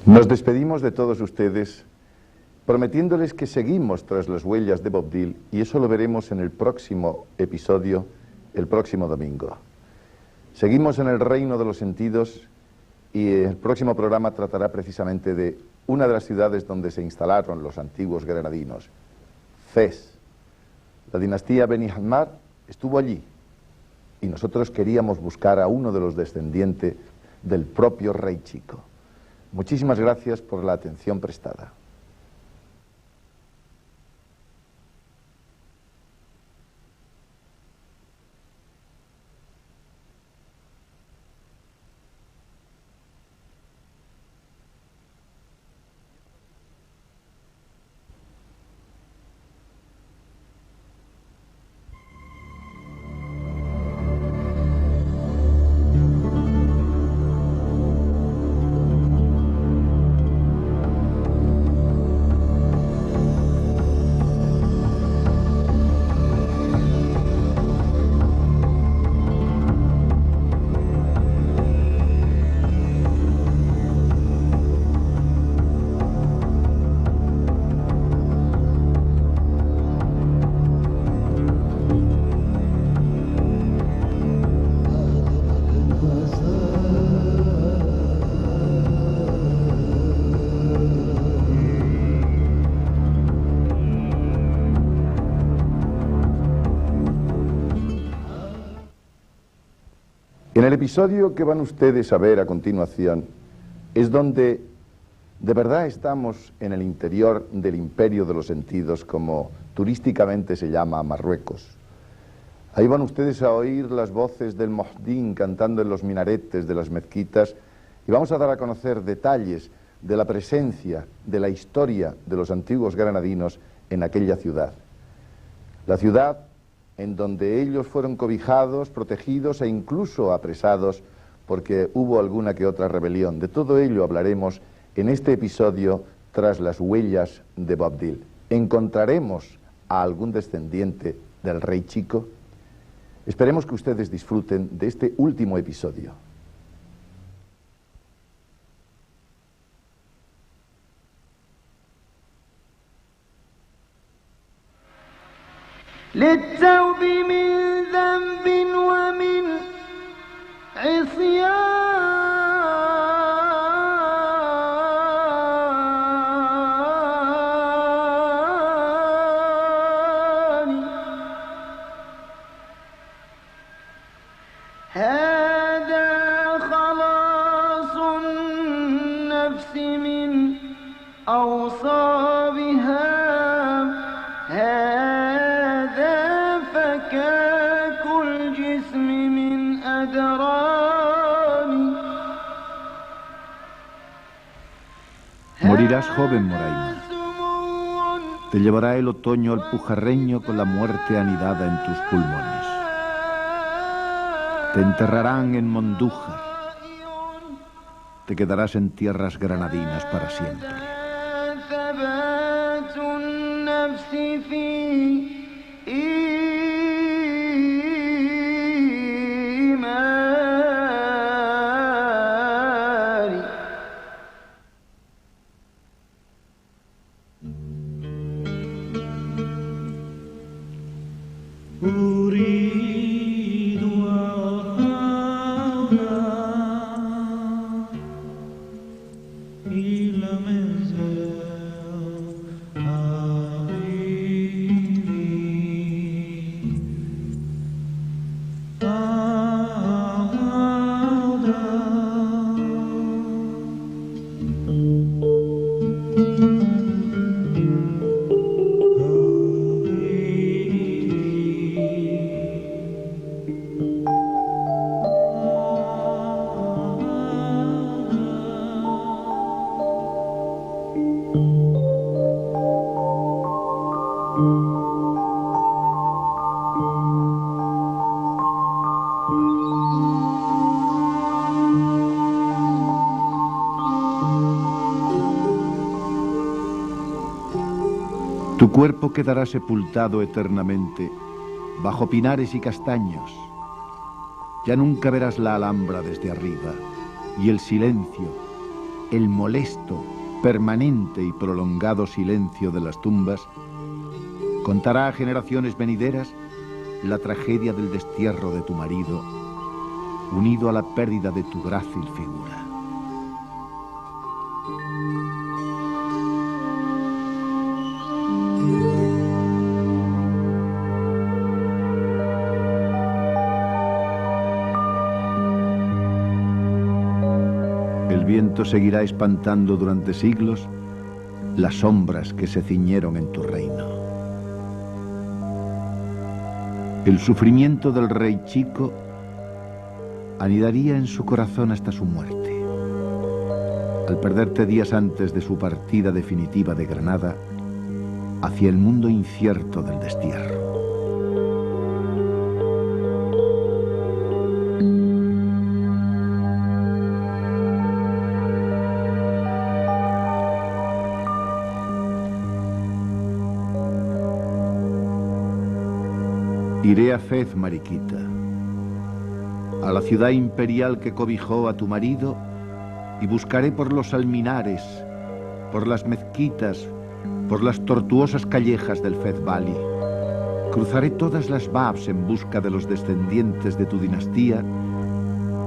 Nos despedimos de todos ustedes prometiéndoles que seguimos tras las huellas de Bob Dylan, y eso lo veremos en el próximo episodio, el próximo domingo. Seguimos en el reino de los sentidos y el próximo programa tratará precisamente de una de las ciudades donde se instalaron los antiguos granadinos, Fez. La dinastía Beni Hammad estuvo allí y nosotros queríamos buscar a uno de los descendientes del propio rey Chico. Muchísimas gracias por la atención prestada. En el episodio que van ustedes a ver a continuación es donde de verdad estamos en el interior del imperio de los sentidos, como turísticamente se llama Marruecos. Ahí van ustedes a oír las voces del Mohdín cantando en los minaretes de las mezquitas y vamos a dar a conocer detalles de la presencia, de la historia de los antiguos granadinos en aquella ciudad. La ciudad en donde ellos fueron cobijados, protegidos e incluso apresados porque hubo alguna que otra rebelión. De todo ello hablaremos en este episodio tras las huellas de Bob Dylan. ¿Encontraremos a algún descendiente del rey Chico? Esperemos que ustedes disfruten de este último episodio. للتوب من ذنب ومن عصيان هذا خلاص النفس من أوصابها Morirás joven, Moraima. Te llevará el otoño alpujarreño con la muerte anidada en tus pulmones. Te enterrarán en Mondújar. Te quedarás en tierras granadinas para siempre. Tu cuerpo quedará sepultado eternamente bajo pinares y castaños. Ya nunca verás la Alhambra desde arriba y el silencio el molesto, permanente y prolongado silencio de las tumbas, contará a generaciones venideras la tragedia del destierro de tu marido, unido a la pérdida de tu grácil figura. El viento seguirá espantando durante siglos las sombras que se ciñeron en tu reino. El sufrimiento del rey chico anidaría en su corazón hasta su muerte. Al perderte días antes de su partida definitiva de Granada hacia el mundo incierto del destierro. Iré a Fez, Mariquita, a la ciudad imperial que cobijó a tu marido, y buscaré por los alminares, por las mezquitas, por las tortuosas callejas del Fez Valley. Cruzaré todas las Babs en busca de los descendientes de tu dinastía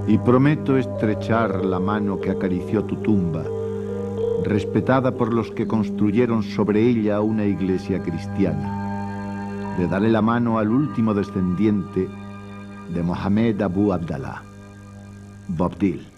y prometo estrechar la mano que acarició tu tumba, respetada por los que construyeron sobre ella una iglesia cristiana. Le daré la mano al último descendiente de Mohamed Abu Abdallah, Boabdil.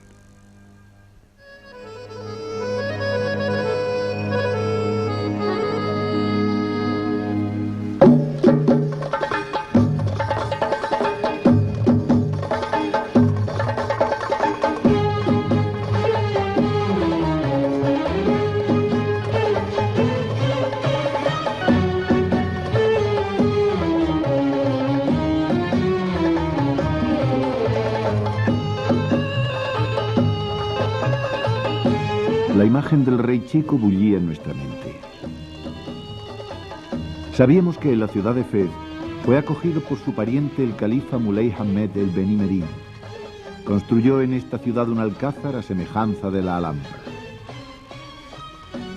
La imagen del rey chico bullía en nuestra mente. Sabíamos que en la ciudad de Fez fue acogido por su pariente el califa Muley Hamed el Beni Merim. Construyó en esta ciudad un alcázar a semejanza de la Alhambra.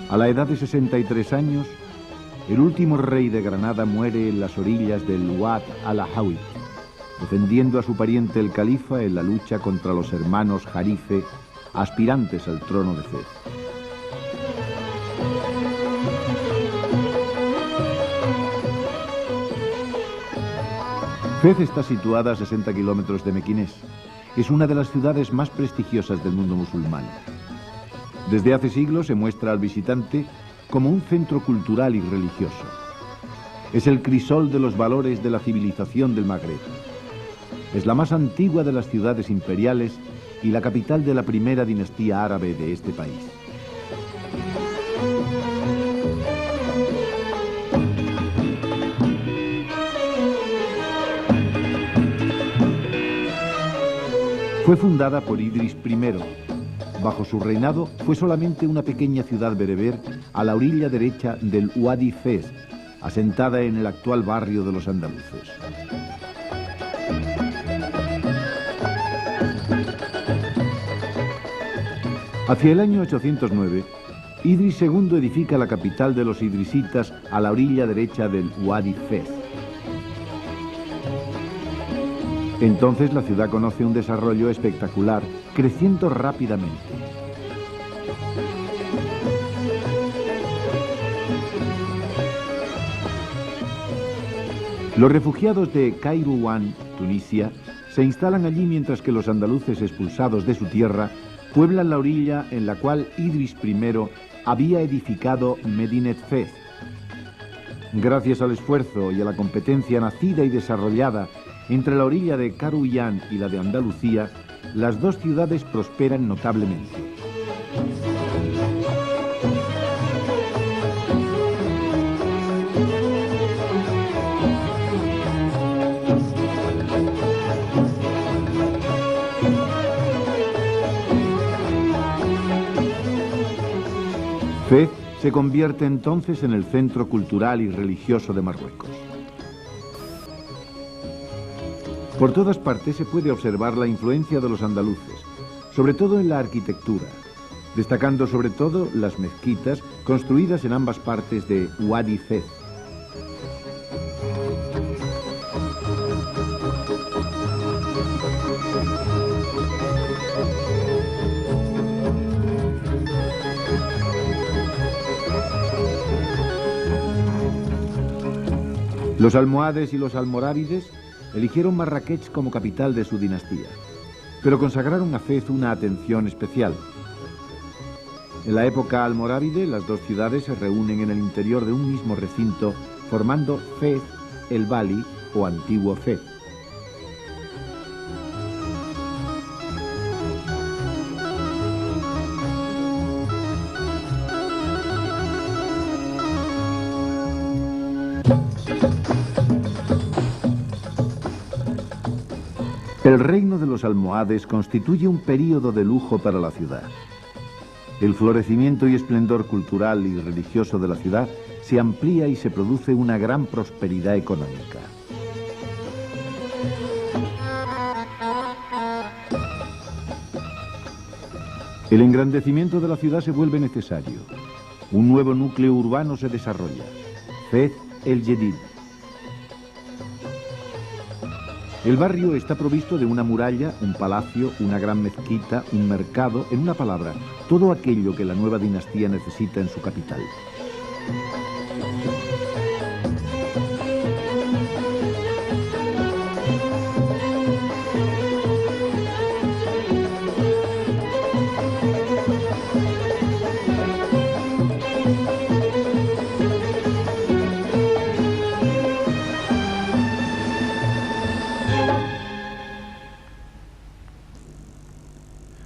A la edad de 63 años, el último rey de Granada muere en las orillas del Wad al-Ahawit, defendiendo a su pariente el califa en la lucha contra los hermanos Jarife, aspirantes al trono de Fez. Fez está situada a 60 kilómetros de Mequinés. Es una de las ciudades más prestigiosas del mundo musulmán. Desde hace siglos se muestra al visitante como un centro cultural y religioso. Es el crisol de los valores de la civilización del Magreb. Es la más antigua de las ciudades imperiales y la capital de la primera dinastía árabe de este país. Fue fundada por Idris I. Bajo su reinado fue solamente una pequeña ciudad bereber a la orilla derecha del Wadi Fez, asentada en el actual barrio de los andaluces. Hacia el año 809, Idris II edifica la capital de los idrisitas a la orilla derecha del Wadi Fez. Entonces la ciudad conoce un desarrollo espectacular, creciendo rápidamente. Los refugiados de Kairouan, Tunisia, se instalan allí mientras que los andaluces expulsados de su tierra pueblan la orilla en la cual Idris I había edificado Medinet Fez. Gracias al esfuerzo y a la competencia nacida y desarrollada entre la orilla de Kairouan y la de Andalucía, las dos ciudades prosperan notablemente. Fez se convierte entonces en el centro cultural y religioso de Marruecos. Por todas partes se puede observar la influencia de los andaluces, sobre todo en la arquitectura, destacando sobre todo las mezquitas construidas en ambas partes de Wadi Fez. Los almohades y los almorávides eligieron Marrakech como capital de su dinastía, pero consagraron a Fez una atención especial. En la época almorávide, las dos ciudades se reúnen en el interior de un mismo recinto, formando Fez el Bali o Antiguo Fez. El reino de los almohades constituye un período de lujo para la ciudad. El florecimiento y esplendor cultural y religioso de la ciudad se amplía y se produce una gran prosperidad económica. El engrandecimiento de la ciudad se vuelve necesario. Un nuevo núcleo urbano se desarrolla, Fez el Jedid. El barrio está provisto de una muralla, un palacio, una gran mezquita, un mercado, en una palabra, todo aquello que la nueva dinastía necesita en su capital.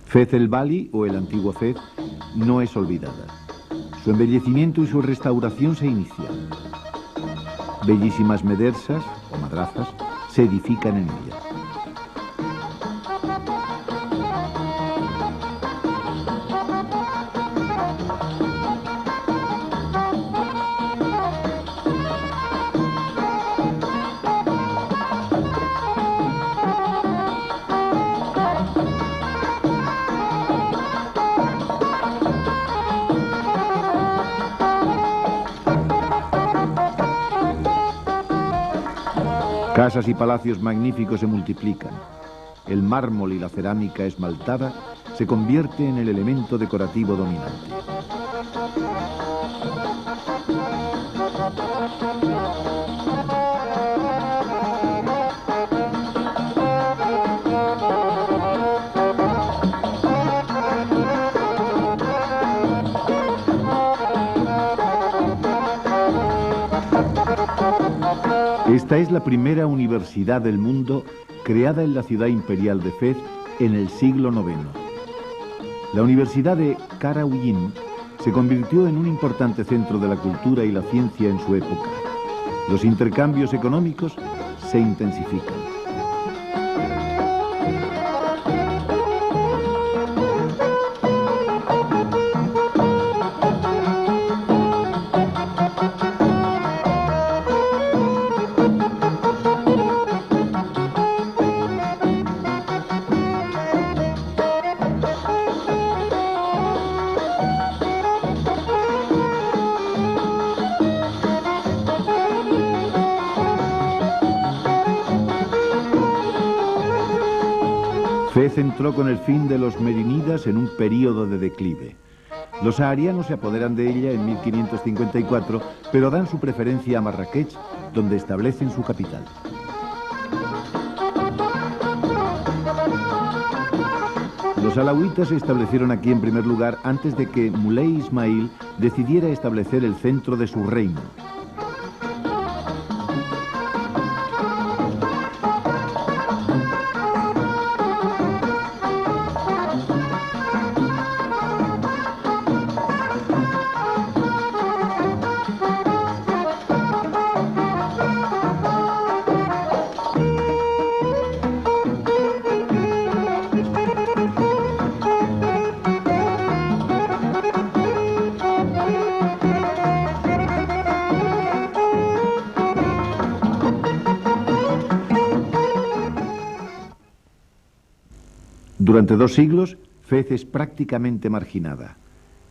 Fez el Bali, o el antiguo Fez, no es olvidada. Su embellecimiento y su restauración se inician. Bellísimas medersas, o madrazas, se edifican en ella. Casas y palacios magníficos se multiplican. El mármol y la cerámica esmaltada se convierte en el elemento decorativo dominante. Esta es la primera universidad del mundo creada en la ciudad imperial de Fez en el siglo IX. La Universidad de Qarawiyyin se convirtió en un importante centro de la cultura y la ciencia en su época. Los intercambios económicos se intensifican. Fez entró con el fin de los merinidas en un período de declive. Los saharianos se apoderan de ella en 1554, pero dan su preferencia a Marrakech, donde establecen su capital. Los alawitas se establecieron aquí en primer lugar antes de que Muley Ismail decidiera establecer el centro de su reino. Durante 2 siglos, Fez es prácticamente marginada.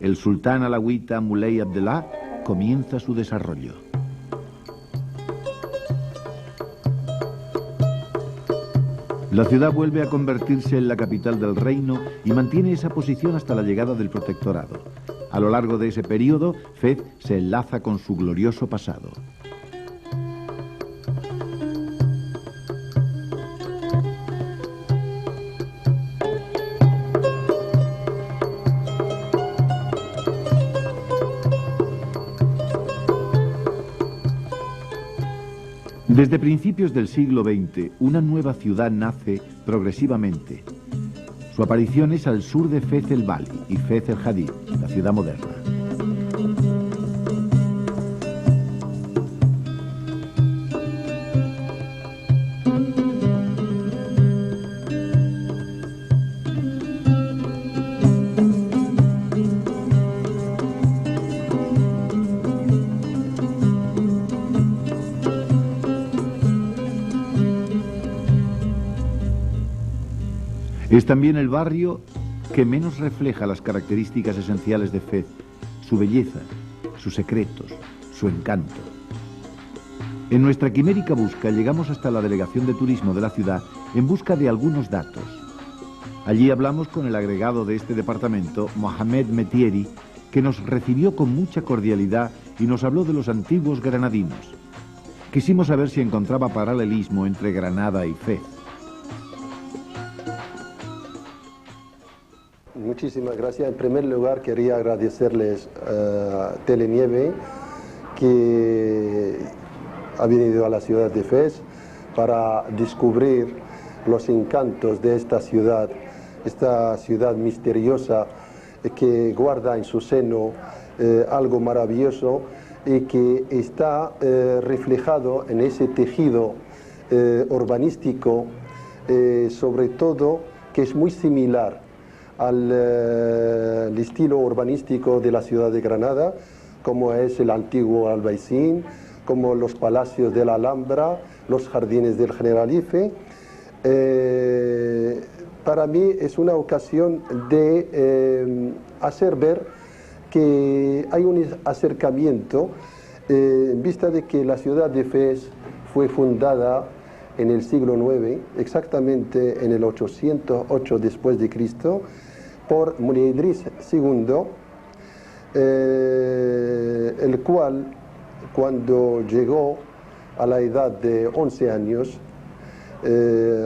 el sultán alawita Muley Abdellah comienza su desarrollo. La ciudad vuelve a convertirse en la capital del reino y mantiene esa posición hasta la llegada del protectorado. A lo largo de ese periodo, Fez se enlaza con su glorioso pasado. Desde principios del siglo XX, una nueva ciudad nace progresivamente. Su aparición es al sur de Fez el Bali y Fez el Hadid, la ciudad moderna. Es también el barrio que menos refleja las características esenciales de Fez, su belleza, sus secretos, su encanto. En nuestra quimérica busca llegamos hasta la delegación de turismo de la ciudad en busca de algunos datos. Allí hablamos con el agregado de este departamento, Mohamed Metieri, que nos recibió con mucha cordialidad y nos habló de los antiguos granadinos. Quisimos saber si encontraba paralelismo entre Granada y Fez. Muchísimas gracias. En primer lugar quería agradecerles a Telenieve que ha venido a la ciudad de Fez para descubrir los encantos de esta ciudad misteriosa que guarda en su seno algo maravilloso y que está reflejado en ese tejido urbanístico, sobre todo que es muy similar al estilo urbanístico de la ciudad de Granada, como es el antiguo Albaicín, como los palacios de la Alhambra, los jardines del Generalife. Para mí es una ocasión de hacer ver que hay un acercamiento en vista de que la ciudad de Fez fue fundada en el siglo IX, exactamente en el 808 después de Cristo, por Muley Idris II, el cual, cuando llegó a la edad de 11 años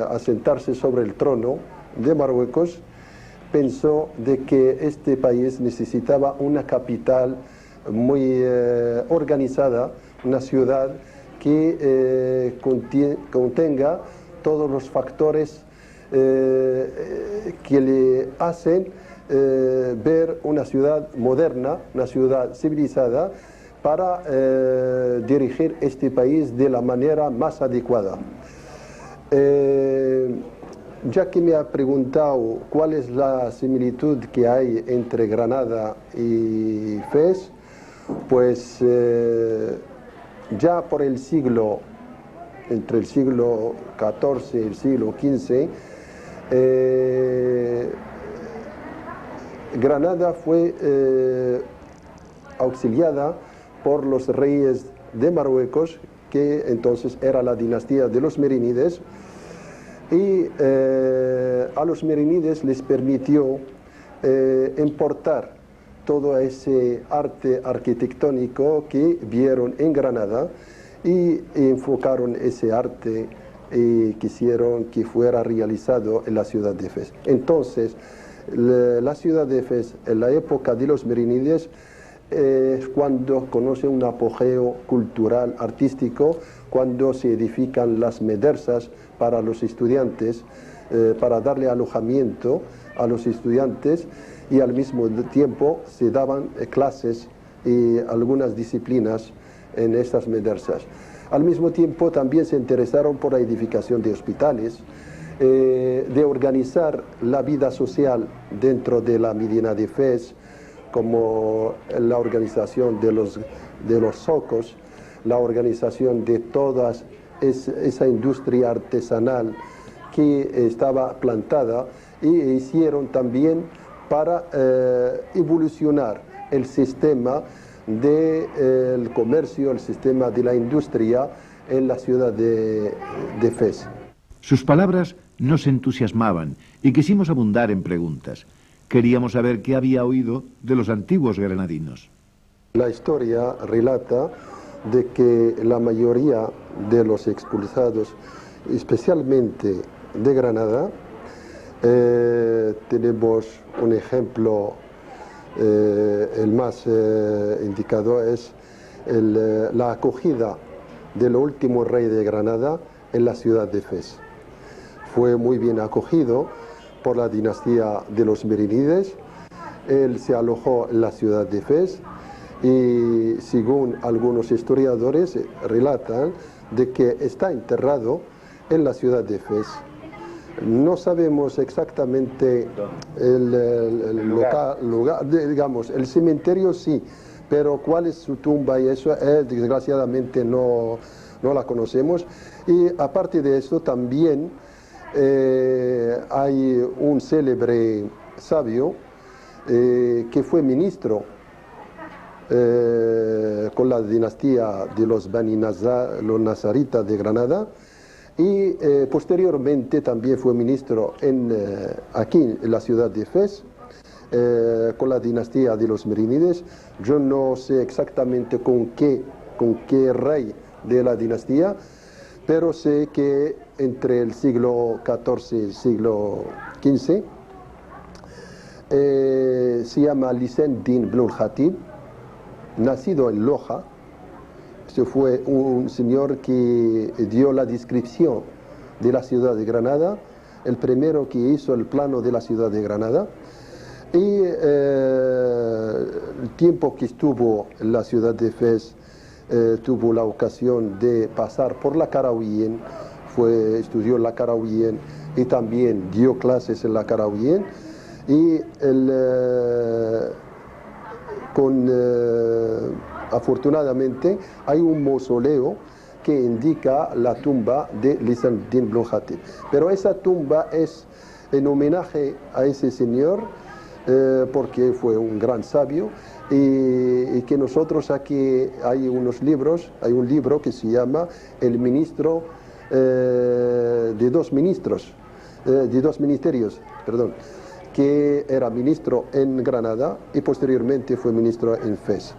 a sentarse sobre el trono de Marruecos, pensó de que este país necesitaba una capital muy organizada, una ciudad que contenga todos los factores que le hacen ver una ciudad moderna, una ciudad civilizada, para dirigir este país de la manera más adecuada. Ya que me ha preguntado cuál es la similitud que hay entre Granada y Fez, pues ya por el siglo, entre el siglo XIV y el siglo XV, Granada fue auxiliada por los reyes de Marruecos, que entonces era la dinastía de los Merínides, y a los Merínides les permitió importar todo ese arte arquitectónico que vieron en Granada y enfocaron ese arte y quisieron que fuera realizado en la ciudad de Fez. Entonces, la ciudad de Fez, en la época de los Merínides, es cuando conoce un apogeo cultural, artístico, cuando se edifican las medersas para los estudiantes, para darle alojamiento a los estudiantes, y al mismo tiempo se daban clases y algunas disciplinas en estas medersas. Al mismo tiempo también se interesaron por la edificación de hospitales, de organizar la vida social dentro de la Medina de Fez, como la organización de los zocos, la organización de toda esa industria artesanal que estaba plantada, y hicieron también para evolucionar el sistema del comercio, el sistema de la industria en la ciudad de Fez. Sus palabras nos entusiasmaban y quisimos abundar en preguntas. Queríamos saber qué había oído de los antiguos granadinos. La historia relata de que la mayoría de los expulsados, especialmente de Granada, tenemos un ejemplo, el más indicado es la acogida del último rey de Granada en la ciudad de Fez. Fue muy bien acogido por la dinastía de los Merínides. Él se alojó en la ciudad de Fez y, según algunos historiadores, relatan de que está enterrado en la ciudad de Fez. No sabemos exactamente el lugar, digamos, el cementerio sí, pero cuál es su tumba y eso, desgraciadamente no la conocemos. Y aparte de eso también hay un célebre sabio que fue ministro con la dinastía de los Bani los Nazaritas de Granada, y posteriormente también fue ministro aquí en la ciudad de Fez con la dinastía de los Merínides. Yo no sé exactamente con qué rey de la dinastía, pero sé que entre el siglo XIV y el siglo XV se llama Lisend Din Ibn al-Khatib, nacido en Loja. Este fue un señor que dio la descripción de la ciudad de Granada, el primero que hizo el plano de la ciudad de Granada. Y el tiempo que estuvo en la ciudad de Fez, tuvo la ocasión de pasar por la Qarawiyyin, estudió la Qarawiyyin y también dio clases en la Qarawiyyin. Y afortunadamente hay un mausoleo que indica la tumba de Lisand Din Ibn al-Khatib. Pero esa tumba es en homenaje a ese señor, porque fue un gran sabio, y que nosotros aquí hay unos libros, hay un libro que se llama El ministro de dos ministerios, perdón, que era ministro en Granada y posteriormente fue ministro en Fez.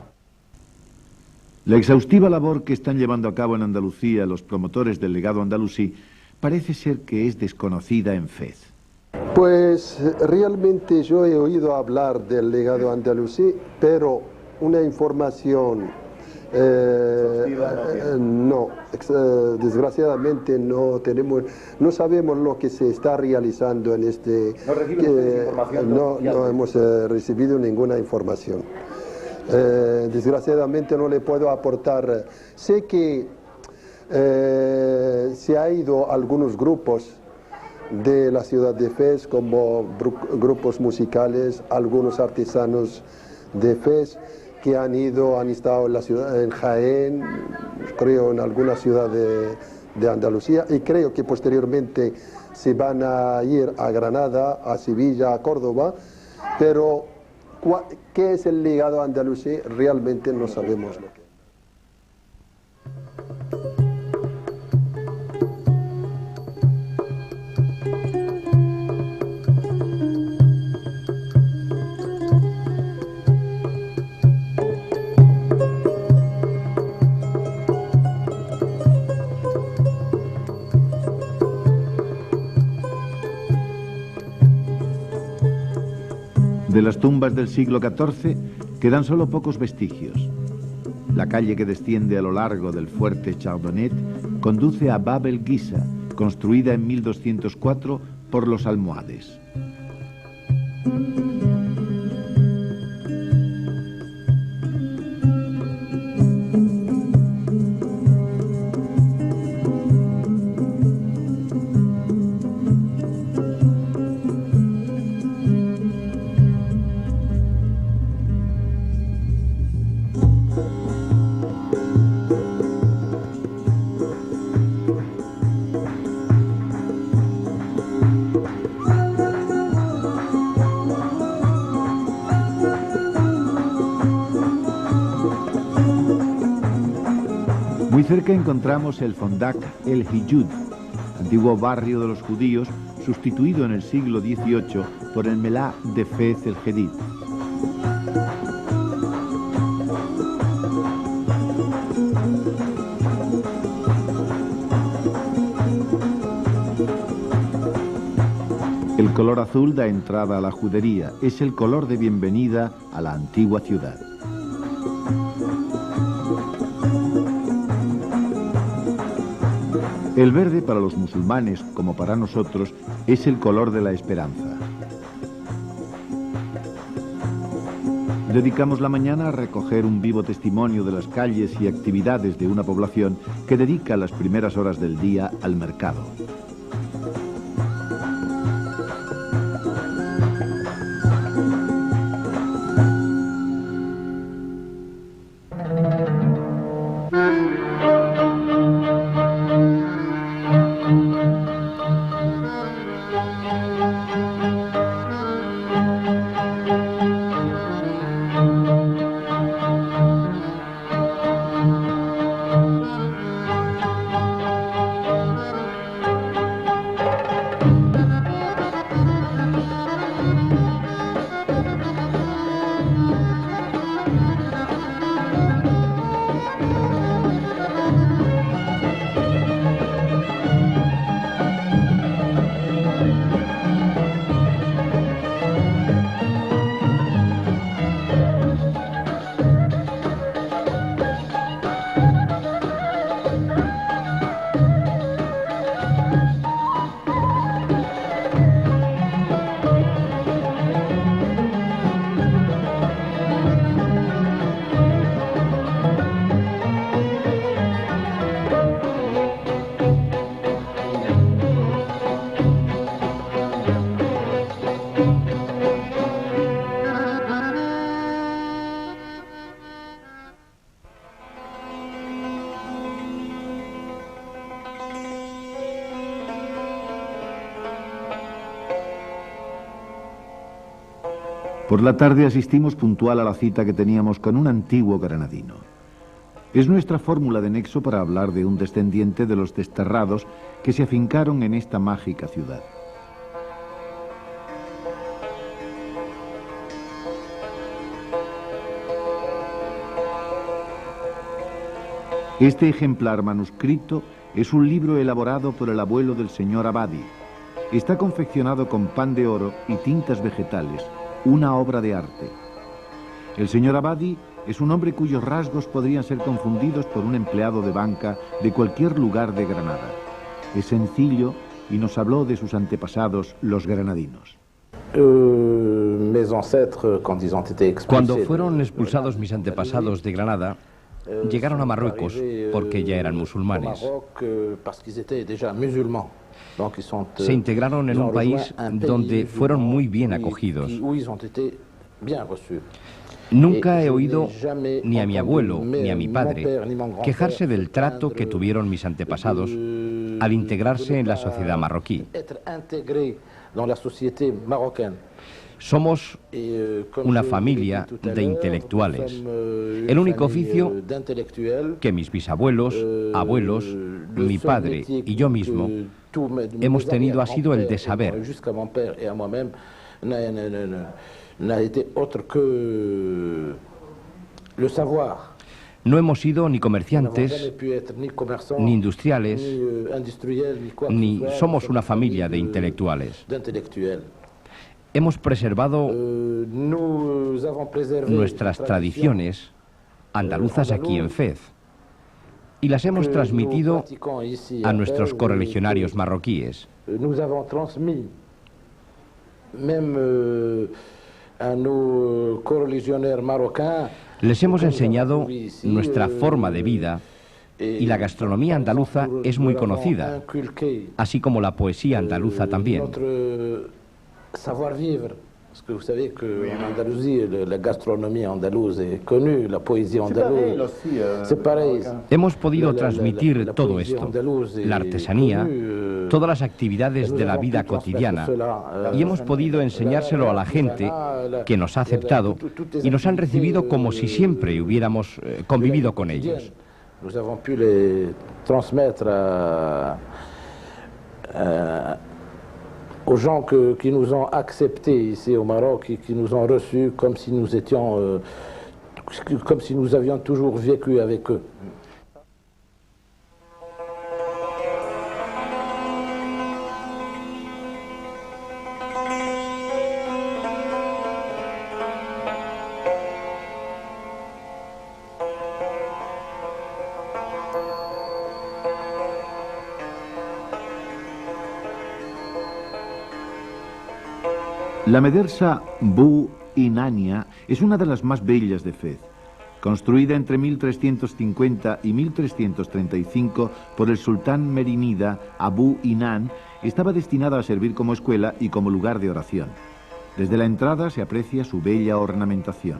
La exhaustiva labor que están llevando a cabo en Andalucía los promotores del legado andalusí parece ser que es desconocida en Fez. Pues realmente yo he oído hablar del legado andalusí, pero una información desgraciadamente no sabemos lo que se está realizando en este. No recibimos información. No hemos recibido ninguna información. Desgraciadamente no le puedo aportar. Sé que se ha ido algunos grupos de la ciudad de Fez, como grupos musicales, algunos artesanos de Fez que han estado en la ciudad, en Jaén, creo en alguna ciudad de Andalucía, y creo que posteriormente se van a ir a Granada, a Sevilla, a Córdoba, pero ¿qué es el legado andalusí? Realmente no sabemos lo que es. De las tumbas del siglo XIV quedan solo pocos vestigios. La calle que desciende a lo largo del fuerte Chardonnet conduce a Bab el-Ghisa, construida en 1204 por los almohades. cerca encontramos el Fondak El Hiyud, antiguo barrio de los judíos, sustituido en el siglo XVIII por el Mellah de Fez El Jedid. El color azul da entrada a la judería, es el color de bienvenida a la antigua ciudad. El verde para los musulmanes, como para nosotros, es el color de la esperanza. Dedicamos la mañana a recoger un vivo testimonio de las calles y actividades de una población que dedica las primeras horas del día al mercado. Por la tarde asistimos puntual a la cita que teníamos con un antiguo granadino. Es nuestra fórmula de nexo para hablar de un descendiente de los desterrados que se afincaron en esta mágica ciudad. Este ejemplar manuscrito es un libro elaborado por el abuelo del señor Abadi. Está confeccionado con pan de oro y tintas vegetales, una obra de arte. El señor Abadi es un hombre cuyos rasgos podrían ser confundidos por un empleado de banca de cualquier lugar de Granada. Es sencillo y nos habló de sus antepasados, los granadinos. Cuando fueron expulsados mis antepasados de Granada, llegaron a Marruecos porque ya eran musulmanes. Se integraron en un país donde fueron muy bien acogidos. Nunca he oído ni a mi abuelo ni a mi padre quejarse del trato que tuvieron mis antepasados al integrarse en la sociedad marroquí. Somos una familia de intelectuales. El único oficio que mis bisabuelos, abuelos, mi padre y yo mismo hemos tenido ha sido el de saber. No hemos sido ni comerciantes, ni industriales, ni somos una familia de intelectuales. Hemos preservado nuestras tradiciones andaluzas aquí en Fez y las hemos transmitido a nuestros correligionarios marroquíes. Les hemos enseñado nuestra forma de vida y la gastronomía andaluza es muy conocida, así como la poesía andaluza también. Savoir-vivre, parce que vous savez qu'en Andalousie, la gastronomie andalouse est connue, la poésie andalouse, c'est pareil. Hemos podido transmitir todo esto, la artesanía, todas las actividades de la vida cotidiana, y hemos podido enseñárselo a la gente que nos ha aceptado y nos han recibido como si siempre hubiéramos convivido con ellos. Nous avons pu les transmettre aux gens qui nous ont acceptés ici au Maroc et qui nous ont reçus comme si nous étions, comme si nous avions toujours vécu avec eux. La Medersa Bu Inania es una de las más bellas de Fez. Construida entre 1350 y 1335 por el sultán merinida Abu Inan, estaba destinada a servir como escuela y como lugar de oración. Desde la entrada se aprecia su bella ornamentación.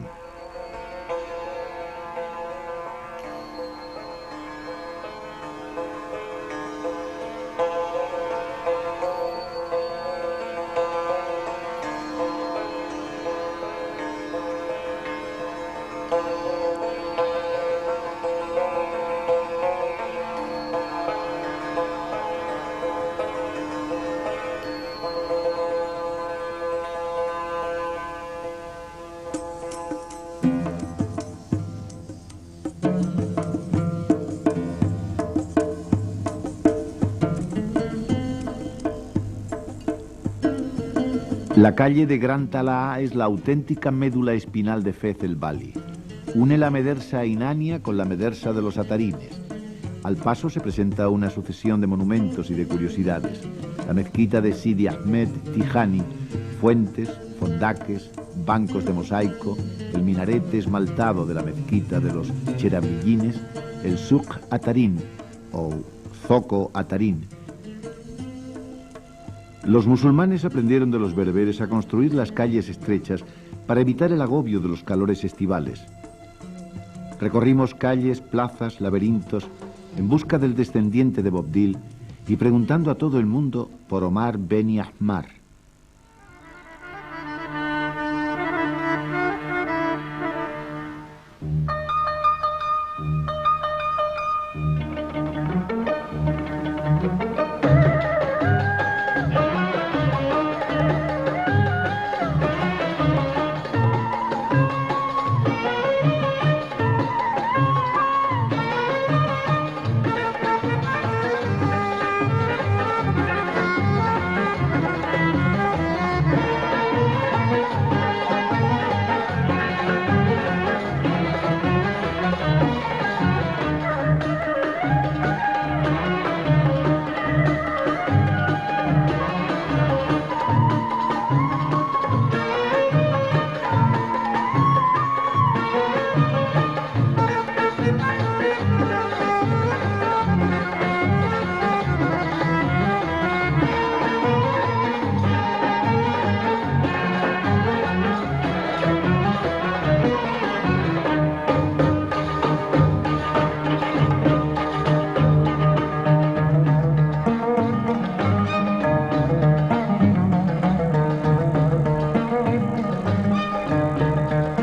La calle de Gran Talaa es la auténtica médula espinal de Fez el Bali. Une la Medersa Inania con la Medersa de los Atarines. Al paso se presenta una sucesión de monumentos y de curiosidades. La mezquita de Sidi Ahmed Tijani, fuentes, fondaques, bancos de mosaico, el minarete esmaltado de la mezquita de los Cherabillines, el Suq Atarín o Zoco Atarín. Los musulmanes aprendieron de los bereberes a construir las calles estrechas para evitar el agobio de los calores estivales. Recorrimos calles, plazas, laberintos, en busca del descendiente de Bobdil y preguntando a todo el mundo por Omar Beni Ahmar.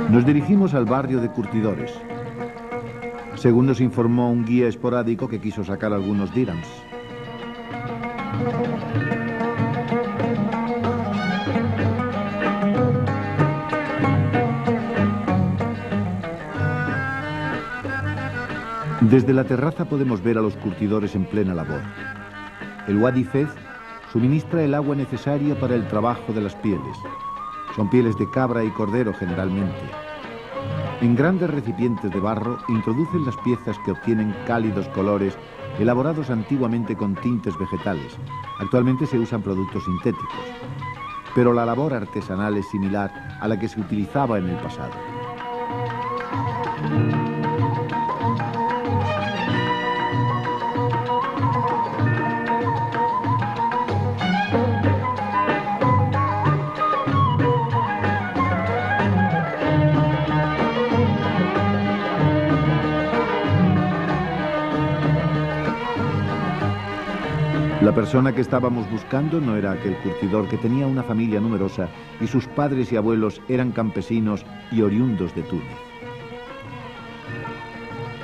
Nos dirigimos al barrio de Curtidores. Según nos informó un guía esporádico que quiso sacar algunos dirhams. Desde la terraza podemos ver a los curtidores en plena labor. El Wadi Fez suministra el agua necesaria para el trabajo de las pieles. Son pieles de cabra y cordero generalmente. En grandes recipientes de barro introducen las piezas que obtienen cálidos colores elaborados antiguamente con tintes vegetales. Actualmente se usan productos sintéticos. Pero la labor artesanal es similar a la que se utilizaba en el pasado. La persona que estábamos buscando no era aquel curtidor que tenía una familia numerosa y sus padres y abuelos eran campesinos y oriundos de Túnez.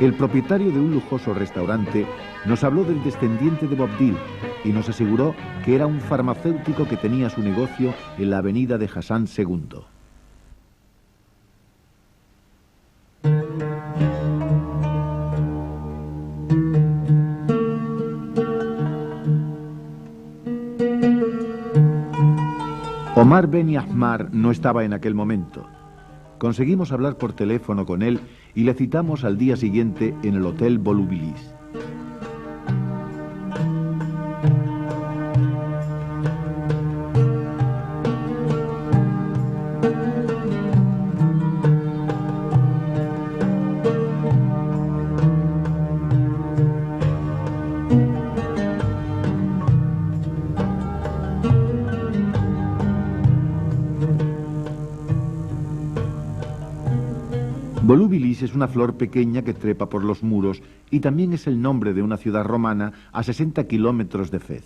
el propietario de un lujoso restaurante nos habló del descendiente de Bob Dylan y nos aseguró que era un farmacéutico que tenía su negocio en la avenida de Hassan II. Omar Ben Ahmar no estaba en aquel momento. Conseguimos hablar por teléfono con él y le citamos al día siguiente en el Hotel Volubilis. Volubilis es una flor pequeña que trepa por los muros y también es el nombre de una ciudad romana a 60 kilómetros de Fez.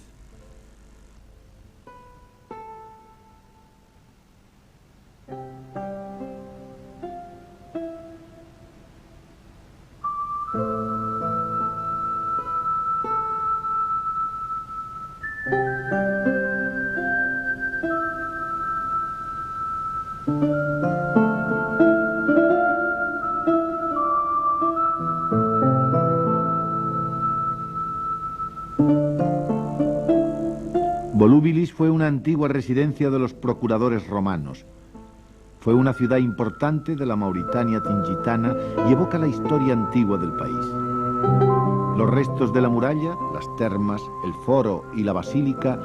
Volubilis fue una antigua residencia de los procuradores romanos. Fue una ciudad importante de la Mauritania tingitana y evoca la historia antigua del país. Los restos de la muralla, las termas, el foro y la basílica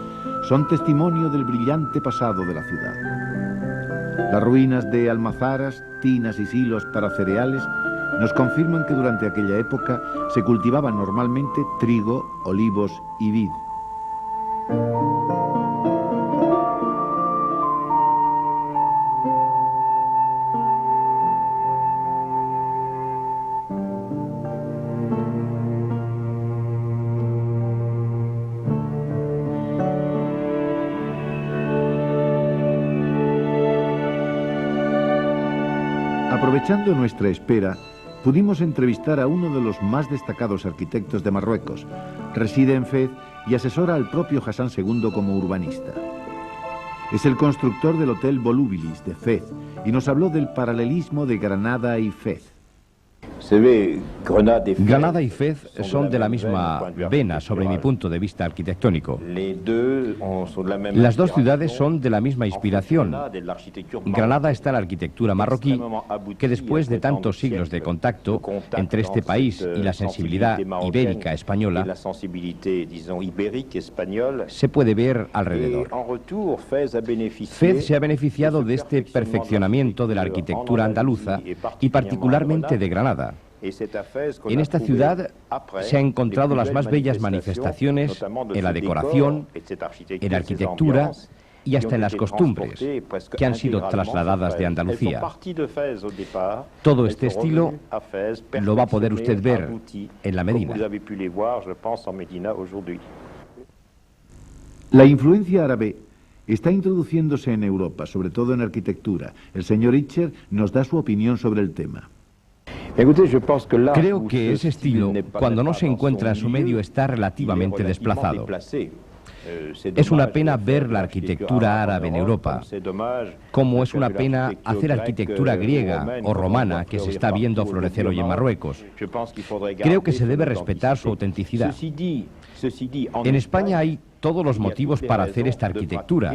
son testimonio del brillante pasado de la ciudad. Las ruinas de almazaras, tinas y silos para cereales nos confirman que durante aquella época se cultivaban normalmente trigo, olivos y vid. Aprovechando nuestra espera, pudimos entrevistar a uno de los más destacados arquitectos de Marruecos. Reside en Fez y asesora al propio Hassan II como urbanista. Es el constructor del Hotel Volubilis de Fez y nos habló del paralelismo de Granada y Fez. Granada y Fez son de la misma vena sobre mi punto de vista arquitectónico. Las dos ciudades son de la misma inspiración. Granada está la arquitectura marroquí, que después de tantos siglos de contacto entre este país y la sensibilidad ibérica española, se puede ver alrededor. Fez se ha beneficiado de este perfeccionamiento de la arquitectura andaluza y particularmente de Granada. En esta ciudad se han encontrado las más bellas manifestaciones en la decoración, en la arquitectura y hasta en las costumbres, que han sido trasladadas de Andalucía. Todo este estilo lo va a poder usted ver en la Medina. La influencia árabe está introduciéndose en Europa, sobre todo en arquitectura. El señor Itcher nos da su opinión sobre el tema. Creo que ese estilo, cuando no se encuentra en su medio, está relativamente desplazado. Es una pena ver la arquitectura árabe en Europa, como es una pena hacer arquitectura griega o romana que se está viendo florecer hoy en Marruecos. Creo que se debe respetar su autenticidad. En España hay todos los motivos para hacer esta arquitectura,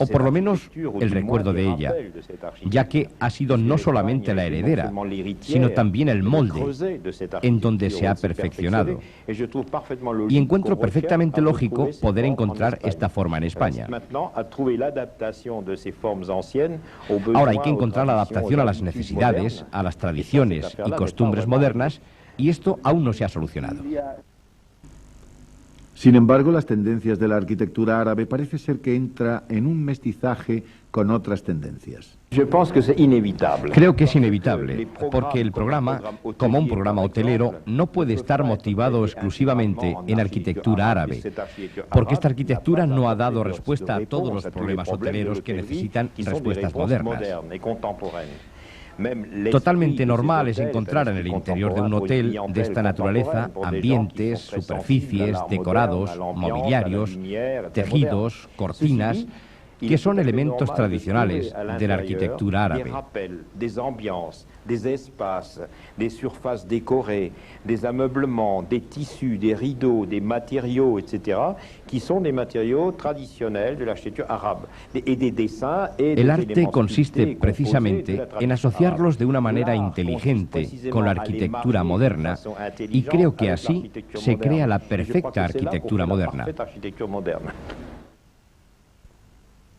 o por lo menos el recuerdo de ella, ya que ha sido no solamente la heredera, sino también el molde en donde se ha perfeccionado. Y encuentro perfectamente lógico poder encontrar esta forma en España. Ahora hay que encontrar la adaptación a las necesidades, a las tradiciones y costumbres modernas, y esto aún no se ha solucionado. Sin embargo, las tendencias de la arquitectura árabe parece ser que entra en un mestizaje con otras tendencias. Creo que es inevitable, porque el programa, como un programa hotelero, no puede estar motivado exclusivamente en arquitectura árabe, porque esta arquitectura no ha dado respuesta a todos los problemas hoteleros que necesitan respuestas modernas. Totalmente normal es encontrar en el interior de un hotel de esta naturaleza ambientes, superficies, decorados, mobiliarios, tejidos, cortinas, que son elementos tradicionales de la arquitectura árabe. Des espaces, des surfaces décorées, des ameublements, des tissus, des rideaux, des matériaux, etc., qui sont des matériaux traditionnels de l'architecture arabe, et des dessins et des El arte éléments consiste sculptés precisamente composés de la en tradition asociarlos de una arabe. manera L'art inteligente consiste con la précisément à les arquitectura marier moderna, de façon y intelligente creo que avec así l'architecture se crea moderne. la Et je crois perfecta que c'est là qu'on arquitectura fait la moderna. parfaite architecture moderne.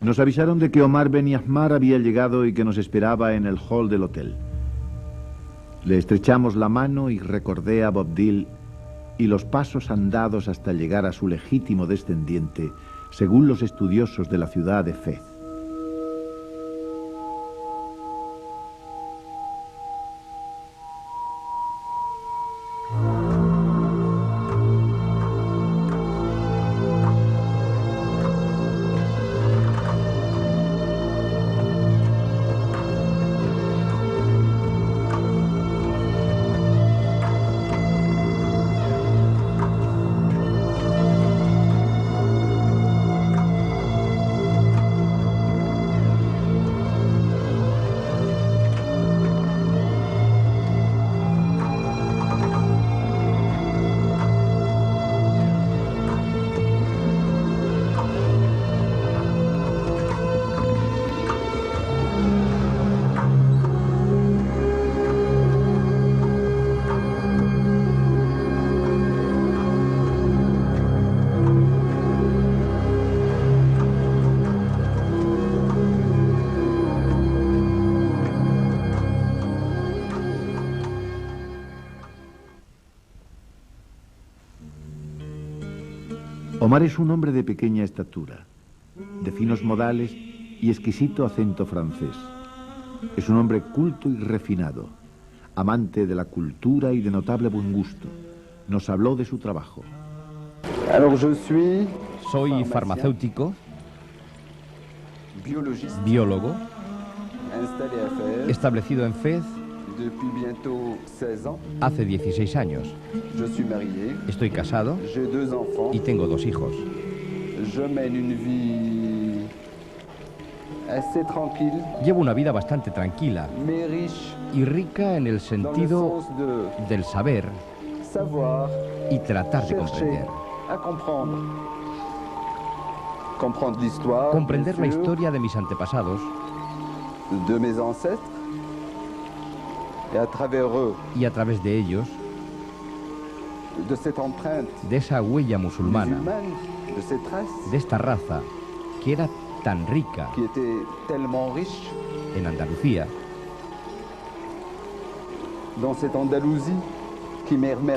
Nos avisaron de que Omar Ben Yahmar había llegado y que nos esperaba en el hall del hotel. Le estrechamos la mano y recordé a Boabdil y los pasos andados hasta llegar a su legítimo descendiente, según los estudiosos de la ciudad de Fez. Omar es un hombre de pequeña estatura, de finos modales y exquisito acento francés. Es un hombre culto y refinado, amante de la cultura y de notable buen gusto. Nos habló de su trabajo. Soy farmacéutico, biólogo, establecido en Fez hace 16 años. Estoy casado y tengo 2 hijos. Llevo una vida bastante tranquila y rica en el sentido del saber y tratar de comprender. Comprender la historia de mis antepasados y a través de ellos, de esa huella musulmana, de esta raza que era tan rica en Andalucía,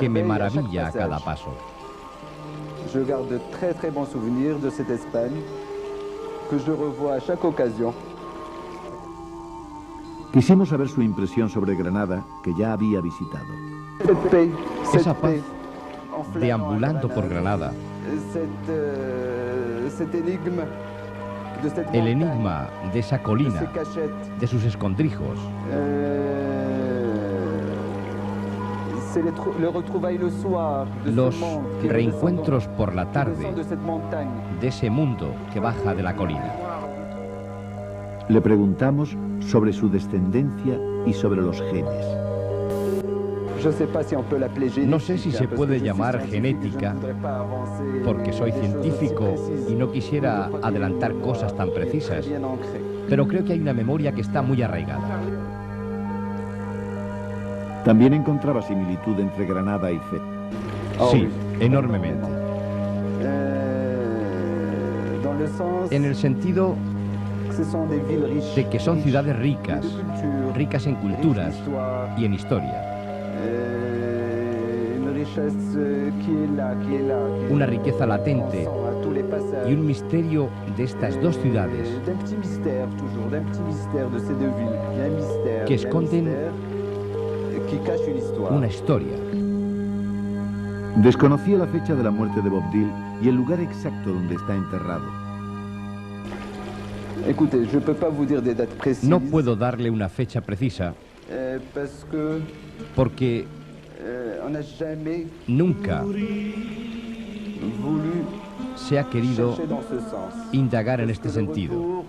que me maravilla a cada paso. Je garde de très bons souvenirs de cette Espagne que je revois à chaque occasion. Quisimos saber su impresión sobre Granada, que ya había visitado. Esa paz, deambulando por Granada, el enigma de esa colina, de sus escondrijos, los reencuentros por la tarde de ese mundo que baja de la colina. Le preguntamos sobre su descendencia y sobre los genes. No sé si se puede llamar genética, porque soy científico y no quisiera adelantar cosas tan precisas, pero creo que hay una memoria que está muy arraigada. También encontraba similitud entre Granada y Fez. Sí, enormemente. En el sentido de que son ciudades ricas, ricas en culturas y en historia. Una riqueza latente y un misterio de estas 2 ciudades que esconden una historia. Desconocía la fecha de la muerte de Boabdil y el lugar exacto donde está enterrado. No puedo darle una fecha precisa, Porque nunca se ha querido indagar en este sentido.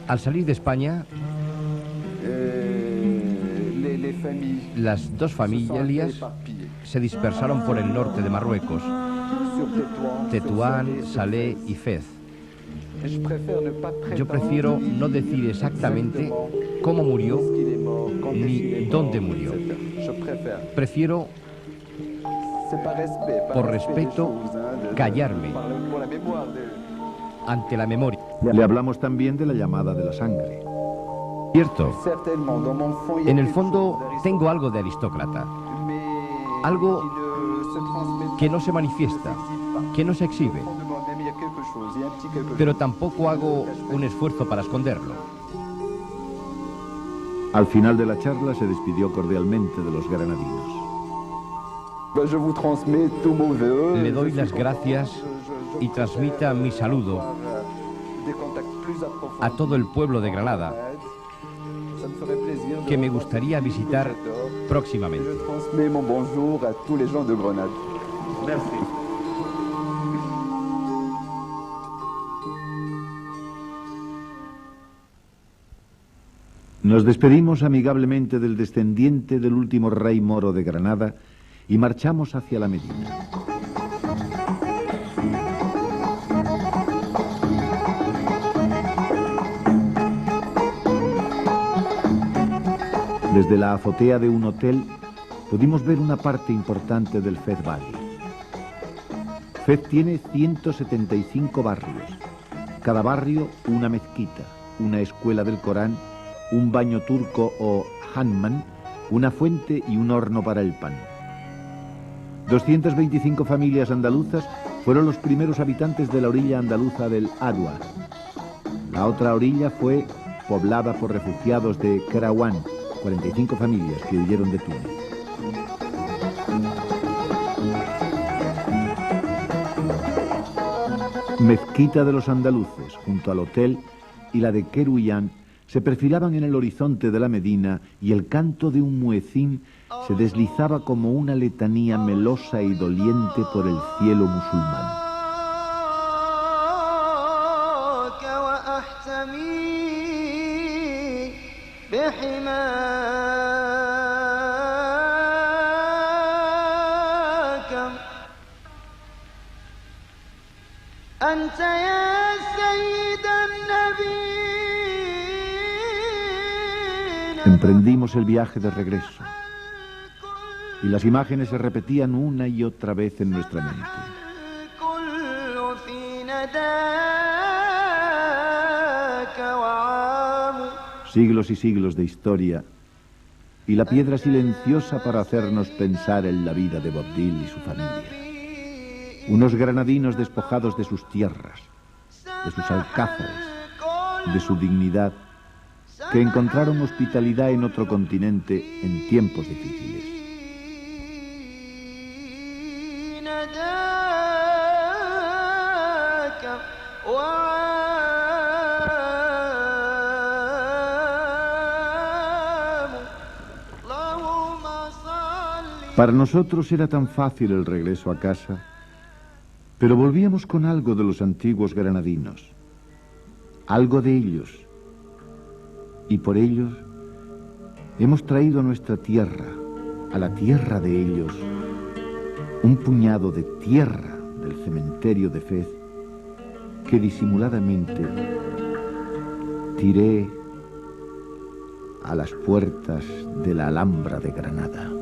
Al salir de España, las dos familias se dispersaron por el norte de Marruecos, Tetuán, Salé y Fez. Yo prefiero no decir exactamente cómo murió ni dónde murió. Prefiero, por respeto, callarme ante la memoria. Le hablamos también de la llamada de la sangre. Cierto, en el fondo tengo algo de aristócrata, algo que no se manifiesta, que no se exhibe, pero tampoco hago un esfuerzo para esconderlo. Al final de la charla se despidió cordialmente de los granadinos. Le doy las gracias y transmita mi saludo a todo el pueblo de Granada, que me gustaría visitar próximamente. Nos despedimos amigablemente del descendiente del último rey moro de Granada y marchamos hacia la Medina. Desde la azotea de un hotel pudimos ver una parte importante del Fez Valley. Fez tiene 175 barrios, cada barrio una mezquita, una escuela del Corán, un baño turco o hanman, una fuente y un horno para el pan. 225 familias andaluzas fueron los primeros habitantes de la orilla andaluza del Adwa. La otra orilla fue poblada por refugiados de Kairouan, 45 familias que huyeron de Túnez. Mezquita de los andaluces, junto al hotel, y la de Kairouan se perfilaban en el horizonte de la Medina y el canto de un muezín se deslizaba como una letanía melosa y doliente por el cielo musulmán. Emprendimos el viaje de regreso y las imágenes se repetían una y otra vez en nuestra mente. Siglos y siglos de historia y la piedra silenciosa para hacernos pensar en la vida de Boabdil y su familia. Unos granadinos despojados de sus tierras, de sus alcázares, de su dignidad, que encontraron hospitalidad en otro continente en tiempos difíciles. Para nosotros era tan fácil el regreso a casa, pero volvíamos con algo de los antiguos granadinos, algo de ellos. Y por ellos hemos traído a nuestra tierra, a la tierra de ellos, un puñado de tierra del cementerio de Fez que disimuladamente tiré a las puertas de la Alhambra de Granada.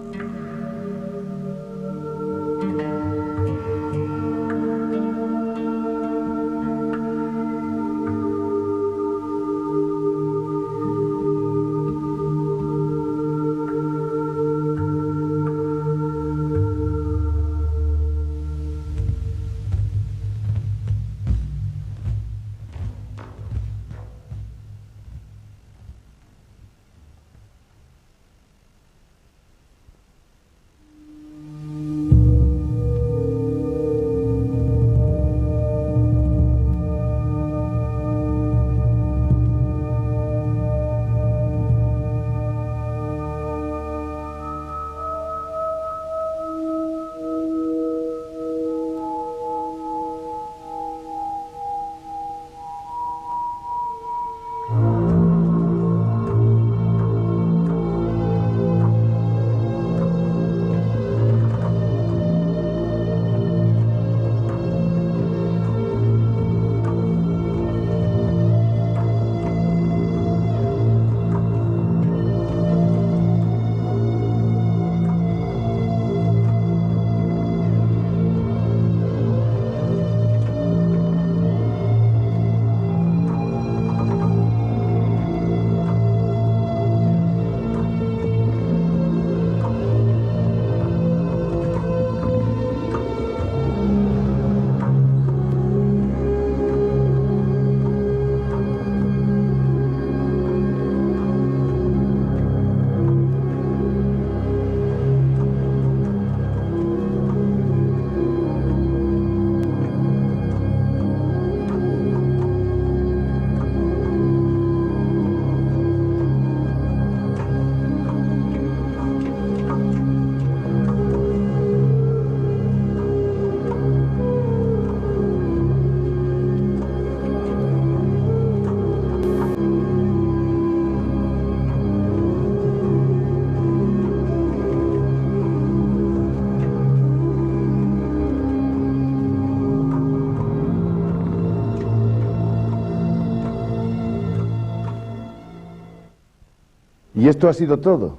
Y esto ha sido todo.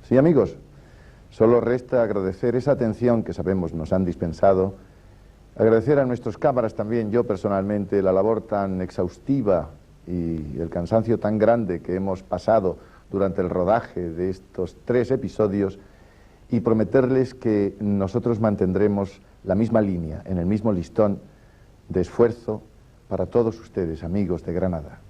¿Sí, amigos? Solo resta agradecer esa atención que sabemos nos han dispensado, agradecer a nuestros cámaras también, yo personalmente, la labor tan exhaustiva y el cansancio tan grande que hemos pasado durante el rodaje de estos 3 episodios, y prometerles que nosotros mantendremos la misma línea, en el mismo listón de esfuerzo para todos ustedes, amigos de Granada.